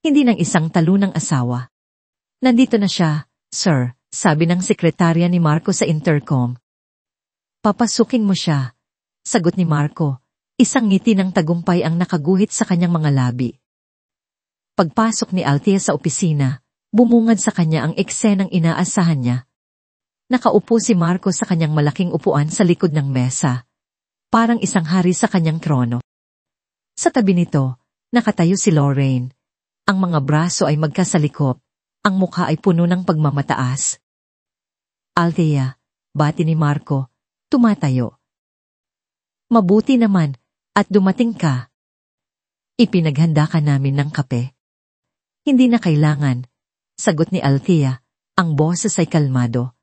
hindi ng isang talunang asawa. Nandito na siya, sir, sabi ng sekretarya ni Marco sa intercom. Papasukin mo siya, sagot ni Marco. Isang ngiti ng tagumpay ang nakaguhit sa kanyang mga labi. Pagpasok ni Althea sa opisina, bumungad sa kanya ang eksenang inaasahan niya. Nakaupo si Marco sa kanyang malaking upuan sa likod ng mesa, parang isang hari sa kanyang trono. Sa tabi nito, nakatayo si Lorraine. Ang mga braso ay magkasalikop, ang mukha ay puno ng pagmamataas. Althea, bati ni Marco, tumatayo. Mabuti naman, at dumating ka. Ipinaghanda ka namin ng kape. Hindi na kailangan, sagot ni Althea, ang boses ay kalmado.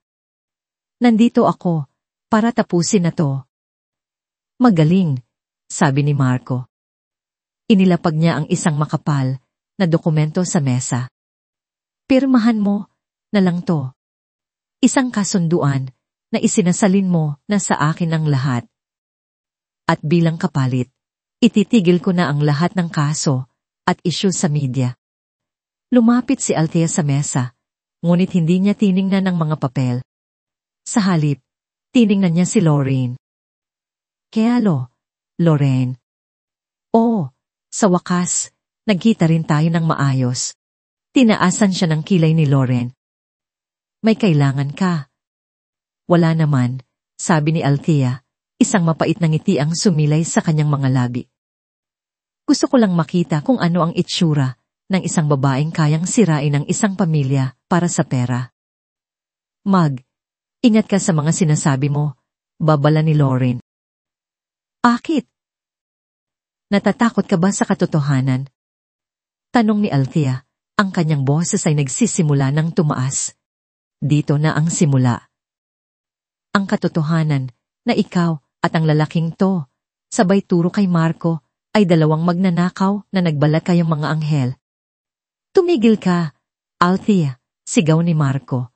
Nandito ako, para tapusin na to. Magaling, sabi ni Marco. Inilapag niya ang isang makapal na dokumento sa mesa. Pirmahan mo na lang to. Isang kasunduan na isinasalin mo na sa akin ang lahat. At bilang kapalit, ititigil ko na ang lahat ng kaso at issue sa media. Lumapit si Althea sa mesa, ngunit hindi niya tiningnan ang mga papel. Sa halip, tiningnan niya si Lorraine. Lorraine. Oo, sa wakas, nagkita rin tayo ng maayos. Tinaasan siya ng kilay ni Lorraine. May kailangan ka. Wala naman, sabi ni Althea. Isang mapait na ngiti ang sumilay sa kanyang mga labi. Gusto ko lang makita kung ano ang itsura ng isang babaeng kayang sirain ng isang pamilya para sa pera. Ingat ka sa mga sinasabi mo, babala ni Lorraine. Bakit? Natatakot ka ba sa katotohanan? Tanong ni Althea, ang kanyang boses ay nagsisimula ng tumaas. Dito na ang simula. Ang katotohanan na ikaw at ang lalaking to, sabay turo kay Marco, ay dalawang magnanakaw na nagbalat kayong mga anghel. Tumigil ka, Althea, sigaw ni Marco.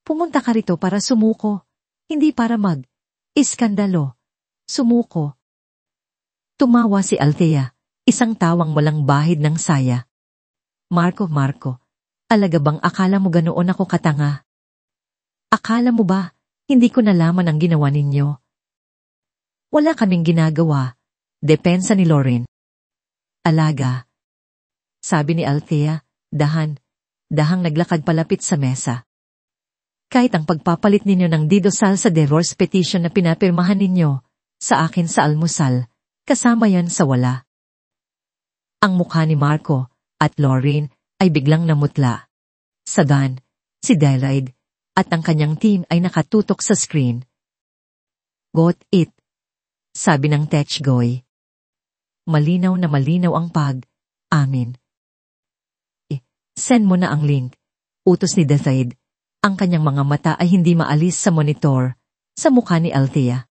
Pumunta ka rito para sumuko, hindi para iskandalo. Sumuko. Tumawa si Althea, isang tawang walang bahid ng saya. Marco, alaga bang akala mo ganoon ako katanga? Akala mo ba, hindi ko nalaman ang ginawa ninyo? Wala kaming ginagawa, depensa ni Lorraine. Alaga. Sabi ni Althea, dahang naglakad palapit sa mesa. Kahit ang pagpapalit ninyo ng didosal sa divorce petition na pinapirmahan ninyo, sa akin sa almusal, kasama yan sa wala. Ang mukha ni Marco at Lorraine ay biglang namutla. Sagan, si Adelaide at ang kanyang team ay nakatutok sa screen. Got it, sabi ng Techgoy. Malinaw na malinaw ang amin. Send mo na ang link, utos ni Adelaide. Ang kanyang mga mata ay hindi maalis sa monitor, sa mukha ni Althea.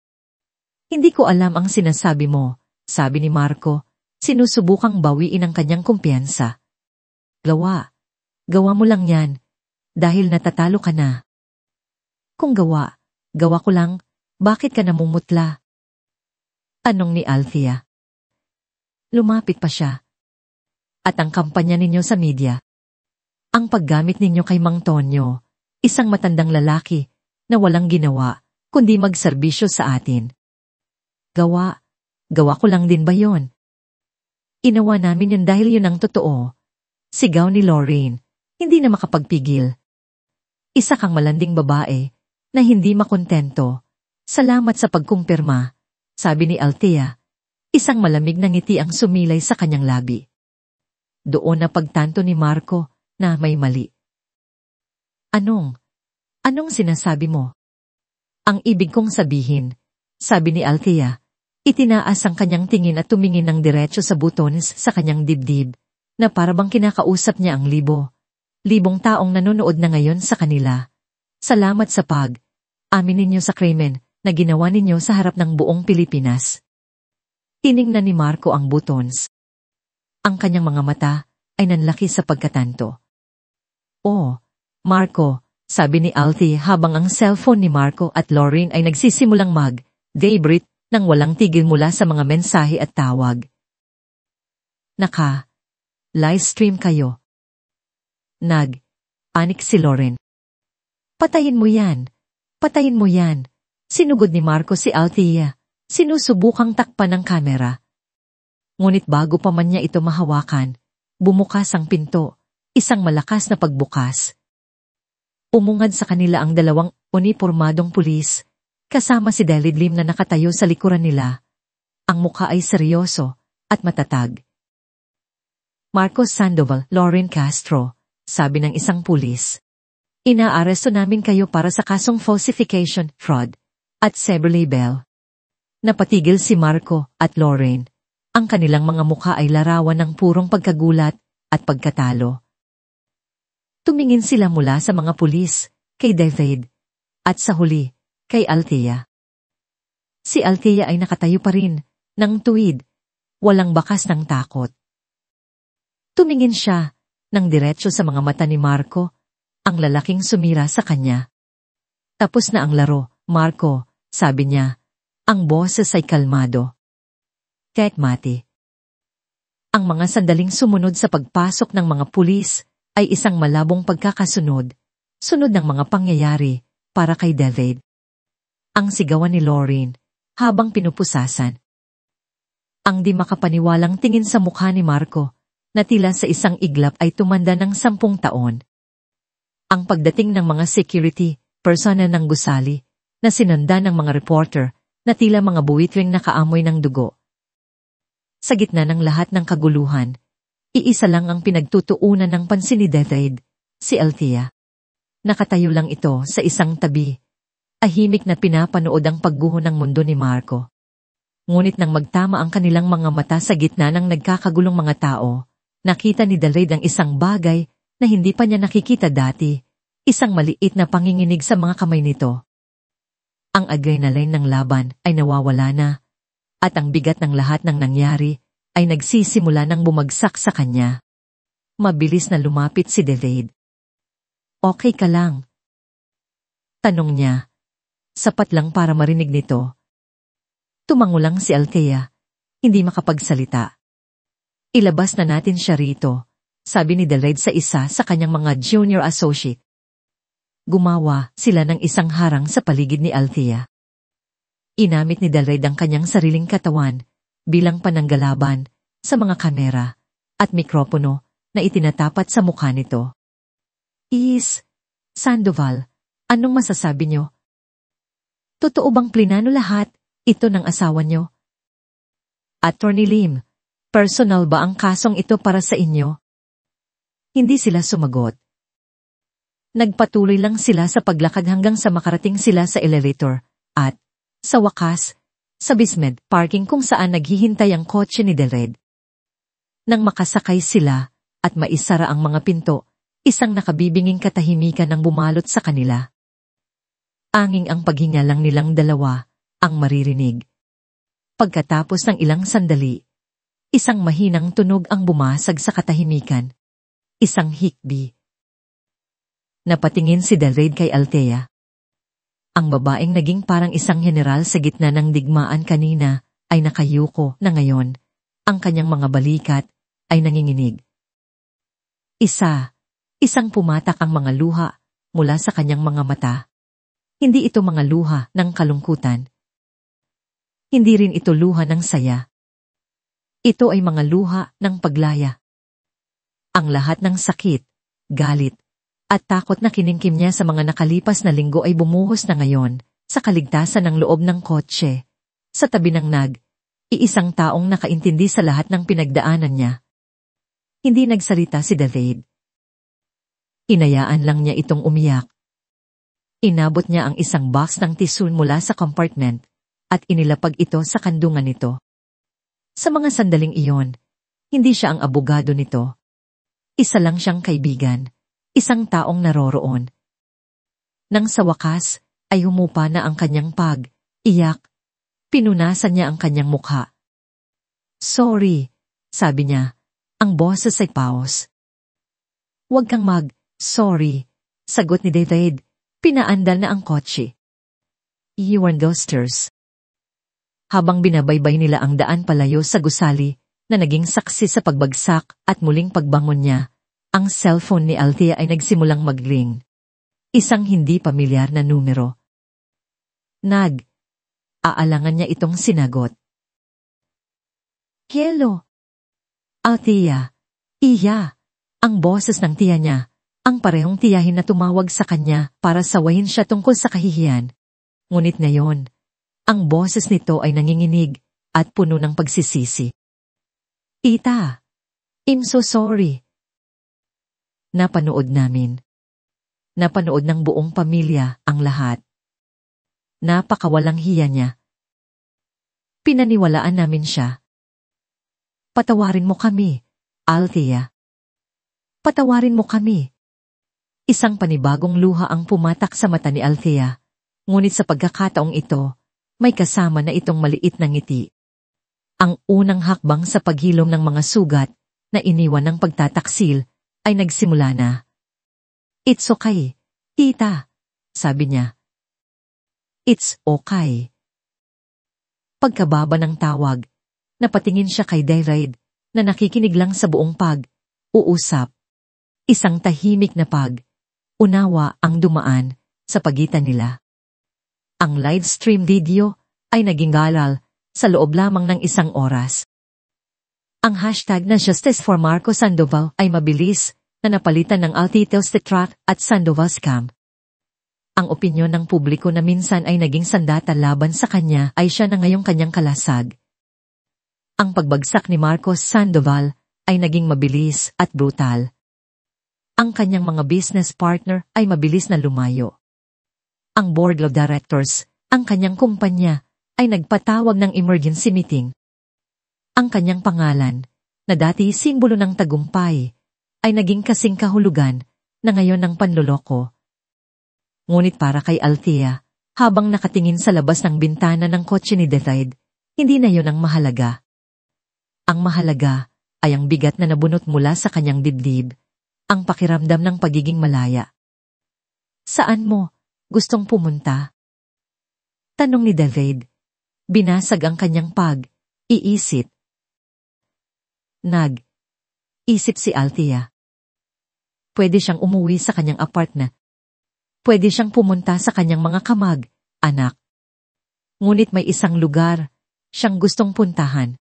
Hindi ko alam ang sinasabi mo, sabi ni Marco, sinusubukang bawiin ang kanyang kumpiyansa. Gawa mo lang yan, dahil natatalo ka na. Kung gawa ko lang, bakit ka namumutla? Tanong ni Althea. Lumapit pa siya. At ang kampanya ninyo sa media. Ang paggamit ninyo kay Mang Tonyo, isang matandang lalaki na walang ginawa, kundi magserbisyo sa atin. Gawa ko lang din ba yon? Inawa namin yun dahil yun ang totoo. Sigaw ni Lorraine, hindi na makapagpigil. Isa kang malanding babae na hindi makontento. Salamat sa pagkumpirma, sabi ni Althea. Isang malamig na ngiti ang sumilay sa kanyang labi. Doon na pagtanto ni Marco na may mali. Anong sinasabi mo? Ang ibig kong sabihin, sabi ni Althea, itinaas ang kanyang tingin at tumingin ng diretso sa butones sa kanyang dibdib, na parabang kinakausap niya ang libong taong nanonood na ngayon sa kanila. Salamat sa amin ninyo sa krimen na ginawa ninyo sa harap ng buong Pilipinas. Tiningnan ni Marco ang buttons. Ang kanyang mga mata ay nanlaki sa pagkatanto. Oh, Marco, sabi ni Althea habang ang cellphone ni Marco at Lauren ay nagsisimulang mag-vibrate nang walang tigil mula sa mga mensahe at tawag. Naka-livestream kayo. Nag-panic si Lauren. Patayin mo yan. Patayin mo yan. Sinugod ni Marco si Althea. Sinusubukang takpan ng kamera. Ngunit bago pa man niya ito mahawakan, bumukas ang pinto, isang malakas na pagbukas. Umungad sa kanila ang dalawang unipormadong pulis, kasama si David Lim na nakatayo sa likuran nila. Ang mukha ay seryoso at matatag. Marcos Sandoval, Lauren Castro, sabi ng isang pulis. Inaaresto namin kayo para sa kasong falsification, fraud, at cyber libel. Napatigil si Marco at Lauren. Ang kanilang mga mukha ay larawan ng purong pagkagulat at pagkatalo. Tumingin sila mula sa mga pulis, kay David, at sa huli, kay Althea. Si Althea ay nakatayo pa rin, ng tuwid, walang bakas ng takot. Tumingin siya, ng diretso sa mga mata ni Marco, ang lalaking sumira sa kanya. Tapos na ang laro, Marco, sabi niya. Ang boses ay kalmado. Kekmati. Ang mga sandaling sumunod sa pagpasok ng mga pulis ay isang malabong pagkakasunod, sunod ng mga pangyayari para kay David. Ang sigawan ni Lauren habang pinupusasan. Ang di makapaniwalang tingin sa mukha ni Marco na tila sa isang iglap ay tumanda ng 10 taon. Ang pagdating ng mga security persona ng gusali na sinanda ng mga reporter na tila mga buwitwing nakaamoy ng dugo. Sa gitna ng lahat ng kaguluhan, iisa lang ang pinagtutuunan ng pansin ni David, si Althea. Nakatayo lang ito sa isang tabi, ahimik na pinapanood ang pagguho ng mundo ni Marco. Ngunit nang magtama ang kanilang mga mata sa gitna ng nagkakagulong mga tao, nakita ni David ang isang bagay na hindi pa niya nakikita dati, isang maliit na panginginig sa mga kamay nito. Ang adrenaline ng laban ay nawawala na, at ang bigat ng lahat ng nangyari ay nagsisimula ng bumagsak sa kanya. Mabilis na lumapit si David. Okay ka lang? Tanong niya. Sapat lang para marinig nito. Tumango lang si Althea, hindi makapagsalita. Ilabas na natin siya rito, sabi ni David sa isa sa kanyang mga junior associate. Gumawa sila ng isang harang sa paligid ni Althea. Inamit ni David ang kanyang sariling katawan bilang pananggalaban sa mga kamera at mikropono na itinatapat sa mukha nito. Sandoval, anong masasabi niyo? Totoo bang plinano lahat ito ng asawa niyo? Attorney Lim, personal ba ang kasong ito para sa inyo? Hindi sila sumagot. Nagpatuloy lang sila sa paglakad hanggang sa makarating sila sa elevator at, sa wakas, sa basement parking kung saan naghihintay ang kotse ni David. Nang makasakay sila at maisara ang mga pinto, isang nakabibinging katahimikan ang bumalot sa kanila. Anging ang paghinga lang nilang dalawa ang maririnig. Pagkatapos ng ilang sandali, isang mahinang tunog ang bumasag sa katahimikan. Isang hikbi. Napatingin si David kay Althea. Ang babaeng naging parang isang general sa gitna ng digmaan kanina ay nakayuko na ngayon. Ang kanyang mga balikat ay nanginginig. Isang pumatak ang mga luha mula sa kanyang mga mata. Hindi ito mga luha ng kalungkutan. Hindi rin ito luha ng saya. Ito ay mga luha ng paglaya. Ang lahat ng sakit, galit, at takot na kiningkim niya sa mga nakalipas na linggo ay bumuhos na ngayon sa kaligtasan ng loob ng kotse, sa tabi ng iisang taong nakaintindi sa lahat ng pinagdaanan niya. Hindi nagsalita si David. Hinayaan lang niya itong umiyak. Inabot niya ang isang box ng tissue mula sa compartment at inilapag ito sa kandungan nito. Sa mga sandaling iyon, hindi siya ang abogado nito. Isa lang siyang kaibigan. Isang taong naroroon. Nang sa wakas, ay humupa na ang kanyang iyak. Pinunasan niya ang kanyang mukha. Sorry, sabi niya. Ang boses ay paos. Huwag kang sorry, Sagot ni David, pinaandal na ang kotse. You and Ghosters. Habang binabaybay nila ang daan palayo sa gusali, na naging saksi sa pagbagsak at muling pagbangon niya, ang cellphone ni Althea ay nagsimulang mag-ring. Isang hindi pamilyar na numero. Aalangan niya itong sinagot. Hello. Althea. Iya. Ang boses ng tiya niya, ang parehong tiyahin na tumawag sa kanya para sawayin siya tungkol sa kahihiyan. Ngunit ngayon, ang boses nito ay nanginginig at puno ng pagsisisi. Tita, I'm so sorry. Napanood namin. Napanood ng buong pamilya ang lahat. Napakawalang hiya niya. Pinaniwalaan namin siya. Patawarin mo kami, Althea. Patawarin mo kami. Isang panibagong luha ang pumatak sa mata ni Althea, ngunit sa pagkakataong ito, may kasama na itong maliit na ngiti. Ang unang hakbang sa paghilom ng mga sugat na iniwan ng pagtataksil ay nagsimula na. It's okay, tita, sabi niya. It's okay. Pagkababa ng tawag, napatingin siya kay David na nakikinig lang sa buong pag-uusap. Isang tahimik na pag-unawa ang dumaan sa pagitan nila. Ang live stream video ay naging galal sa loob lamang ng isang oras. Ang hashtag na Justice for Marco Sandoval ay mabilis na napalitan ng Altitels the Track at Sandoval Scam. Ang opinyon ng publiko na minsan ay naging sandata laban sa kanya ay siya na ngayong kanyang kalasag. Ang pagbagsak ni Marcos Sandoval ay naging mabilis at brutal. Ang kanyang mga business partner ay mabilis na lumayo. Ang board of directors, ang kanyang kumpanya, ay nagpatawag ng emergency meeting. Ang kanyang pangalan, na dati simbolo ng tagumpay, ay naging kasing kahulugan na ngayon ng panloloko. Ngunit para kay Althea, habang nakatingin sa labas ng bintana ng kotse ni David, hindi na yon ang mahalaga. Ang mahalaga ay ang bigat na nabunot mula sa kanyang dibdib, ang pakiramdam ng pagiging malaya. Saan mo gustong pumunta? Tanong ni David. Binasag ang kanyang pag-iisip. Nag-isip si Althea. Pwede siyang umuwi sa kanyang apartment. Pwede siyang pumunta sa kanyang mga kamag-anak. Ngunit may isang lugar siyang gustong puntahan.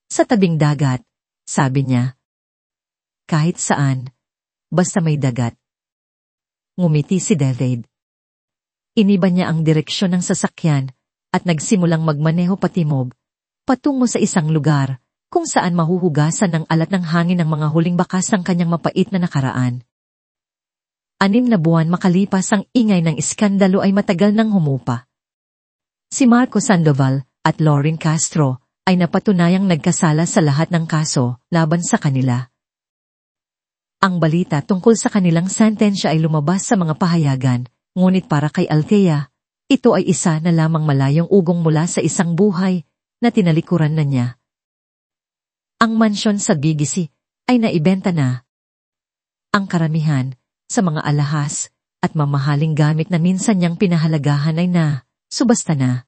Sa tabing dagat, sabi niya. Kahit saan, basta may dagat. Ngumiti si David. Iniba niya ang direksyon ng sasakyan at nagsimulang magmaneho patimog, patungo sa isang lugar kung saan mahuhugasan ng alat ng hangin ng mga huling bakas ng kanyang mapait na nakaraan. 6 na buwan makalipas ang ingay ng iskandalo ay matagal nang humupa. Si Marco Sandoval at Lauren Castro ay napatunayang nagkasala sa lahat ng kaso laban sa kanila. Ang balita tungkol sa kanilang sentensya ay lumabas sa mga pahayagan, ngunit para kay Althea, ito ay isa na lamang malayong ugong mula sa isang buhay na tinalikuran na niya. Ang mansyon sa BGC ay naibenta na. Ang karamihan sa mga alahas at mamahaling gamit na minsan niyang pinahalagahan ay subasta na.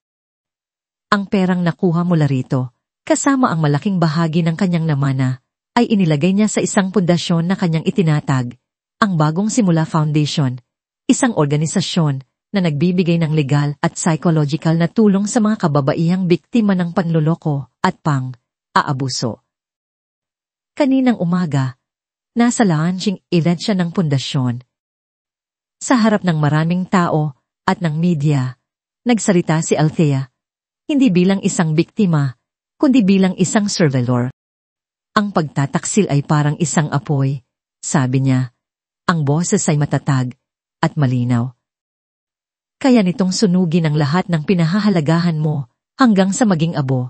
Ang perang nakuha mula rito, kasama ang malaking bahagi ng kanyang namana, ay inilagay niya sa isang pundasyon na kanyang itinatag, ang Bagong Simula Foundation, isang organisasyon na nagbibigay ng legal at psychological na tulong sa mga kababaihang biktima ng panloloko at pang-aabuso. Kaninang umaga, nasa launching event siya ng pundasyon. Sa harap ng maraming tao at ng media, nagsalita si Althea, hindi bilang isang biktima, kundi bilang isang survivor. Ang pagtataksil ay parang isang apoy, sabi niya. Ang boses ay matatag at malinaw. Kaya nitong sunugin ang lahat ng pinahahalagahan mo hanggang sa maging abo.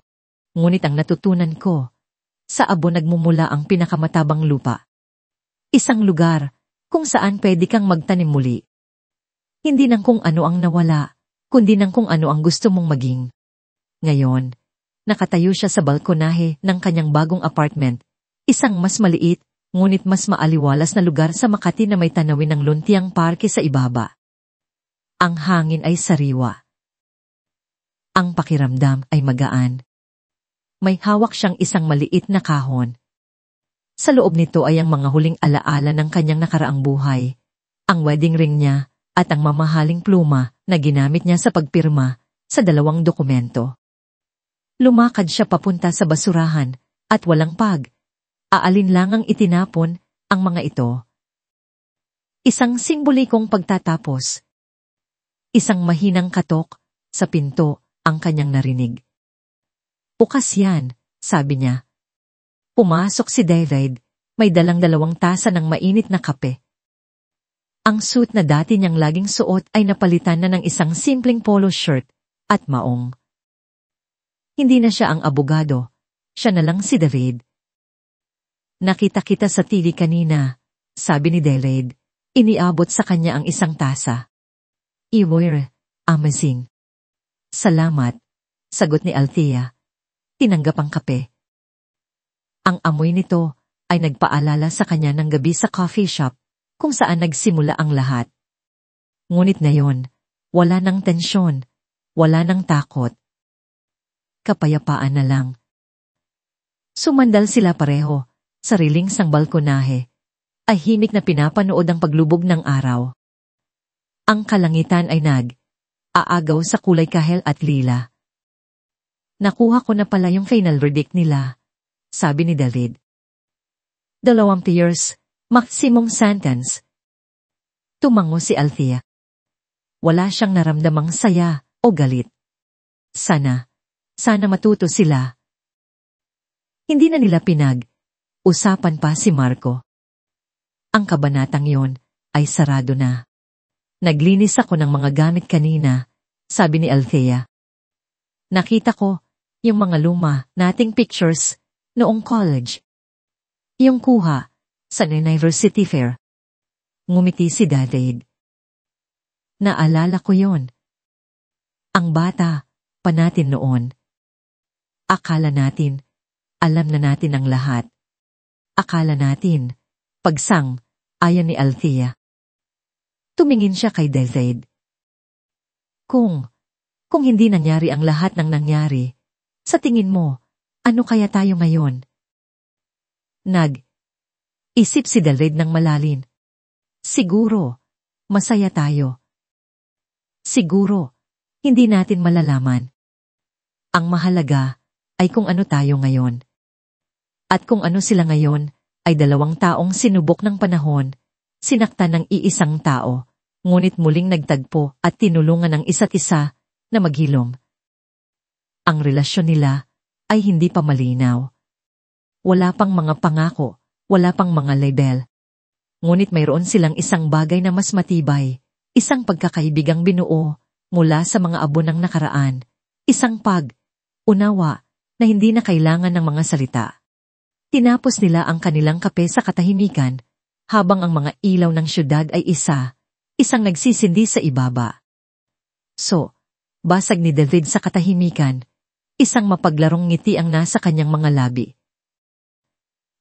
Ngunit ang natutunan ko, sa abo nagmumula ang pinakamatabang lupa. Isang lugar kung saan pwede kang magtanim muli. Hindi ng kung ano ang nawala, kundi ng kung ano ang gusto mong maging. Ngayon, nakatayo siya sa balkonahe ng kanyang bagong apartment, isang mas maliit Ngunit mas maaliwalas na lugar sa Makati na may tanawin ng luntiang parke sa ibaba. Ang hangin ay sariwa. Ang pakiramdam ay magaan. May hawak siyang isang maliit na kahon. Sa loob nito ay ang mga huling alaala ng kanyang nakaraang buhay, ang wedding ring niya at ang mamahaling pluma na ginamit niya sa pagpirma sa 2 dokumento. Lumakad siya papunta sa basurahan at walang aalinlangang itinapon ang mga ito. Isang simbolikong pagtatapos. Isang mahinang katok sa pinto ang kanyang narinig. Bukas yan, sabi niya. Pumasok si David, may dalang 2 tasa ng mainit na kape. Ang suit na dati niyang laging suot ay napalitan na ng isang simpleng polo shirt at maong. Hindi na siya ang abogado, siya na lang si David. Nakita kita sa TV kanina, sabi ni David, iniabot sa kanya ang isang tasa. Iwere, amazing. Salamat, sagot ni Althea. Tinanggap ang kape. Ang amoy nito ay nagpaalala sa kanya ng gabi sa coffee shop kung saan nagsimula ang lahat. Ngunit ngayon, wala ng tensyon, wala ng takot. Kapayapaan na lang. Sumandal sila pareho, sariling sang balkonahe, tahimik na pinapanood ang paglubog ng araw. Ang kalangitan ay aagaw sa kulay kahel at lila. Nakuha ko na pala yung final verdict nila, sabi ni David. 2 years, maximum sentence. Tumango si Althea. Wala siyang naramdamang saya o galit. Sana matuto sila. Hindi na nila usapan pa si Marco. Ang kabanatang yon ay sarado na. Naglinis ako ng mga gamit kanina, sabi ni Althea. Nakita ko yung mga luma nating pictures noong college. Yung kuha sa University Fair. Ngumiti si David. Naalala ko yon. Ang bata pa natin noon. Akala natin, alam na natin ang lahat. Akala natin, ayan ni Althea. Tumingin siya kay David. Kung hindi nangyari ang lahat ng nangyari, sa tingin mo, ano kaya tayo ngayon? Isip si David ng malalim. Siguro, masaya tayo. Siguro, hindi natin malalaman. Ang mahalaga ay kung ano tayo ngayon. At kung ano sila ngayon ay 2 taong sinubok ng panahon, sinaktan ng iisang tao, ngunit muling nagtagpo at tinulungan ng isa't isa na maghilom. Ang relasyon nila ay hindi pa malinaw. Wala pang mga pangako, wala pang mga label. Ngunit mayroon silang isang bagay na mas matibay, isang pagkakaibigang binuo mula sa mga abo ng nakaraan, isang unawa na hindi na kailangan ng mga salita. Tinapos nila ang kanilang kape sa katahimikan, habang ang mga ilaw ng syudad ay isang nagsisindi sa ibaba. So, basag ni David sa katahimikan, isang mapaglarong ngiti ang nasa kanyang mga labi.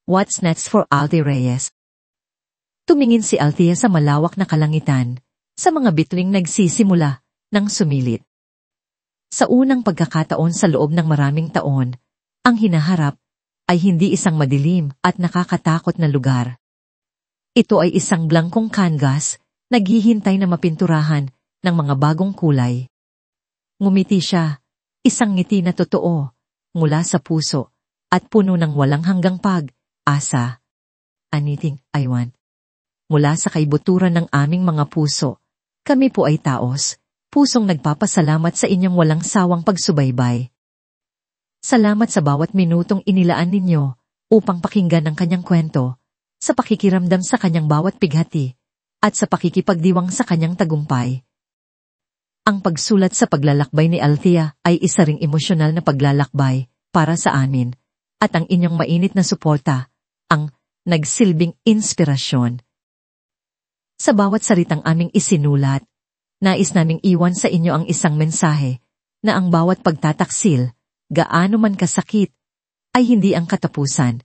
What's next for Althea Reyes? Tumingin si Althea sa malawak na kalangitan, sa mga bituing nagsisimula ng sumilit. Sa unang pagkakataon sa loob ng maraming taon, ang hinaharap ay hindi isang madilim at nakakatakot na lugar. Ito ay isang blankong canvas, naghihintay na mapinturahan ng mga bagong kulay. Ngumiti siya, isang ngiti na totoo, mula sa puso, at puno ng walang hanggang asa. Anything I want. Mula sa kaibuturan ng aming mga puso, kami po ay taos, pusong nagpapasalamat sa inyong walang sawang pagsubaybay. Salamat sa bawat minutong inilaan ninyo upang pakinggan ang kanyang kwento, sa pakikiramdam sa kanyang bawat pighati, at sa pakikipagdiwang sa kanyang tagumpay. Ang pagsulat sa paglalakbay ni Althea ay isa ring emosyonal na paglalakbay para sa amin, at ang inyong mainit na suporta, ang nagsilbing inspirasyon. Sa bawat salitang aming isinulat, nais naming iwan sa inyo ang isang mensahe na ang bawat pagtataksil, gaano man kasakit, ay hindi ang katapusan.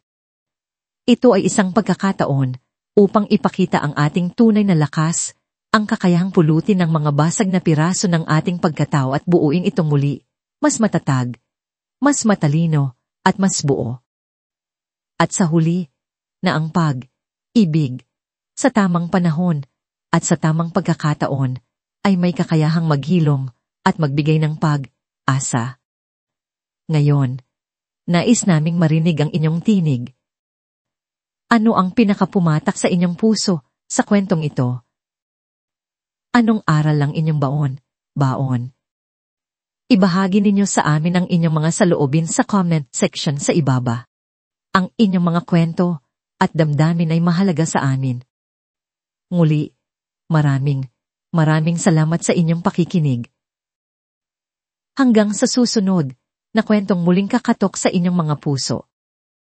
Ito ay isang pagkakataon upang ipakita ang ating tunay na lakas, ang kakayahang pulutin ng mga basag na piraso ng ating pagkatao at buuin itong muli, mas matatag, mas matalino, at mas buo. At sa huli, na ang pag-ibig, sa tamang panahon, at sa tamang pagkakataon, ay may kakayahang maghilom at magbigay ng pag-asa. Ngayon, nais naming marinig ang inyong tinig. Ano ang pinakapumatak sa inyong puso sa kwentong ito? Anong aral lang inyong baon? Ibahagi ninyo sa amin ang inyong mga saloobin sa comment section sa ibaba. Ang inyong mga kwento at damdamin ay mahalaga sa amin. Muli, maraming salamat sa inyong pakikinig. Hanggang sa susunod na kwentong muling kakatok sa inyong mga puso.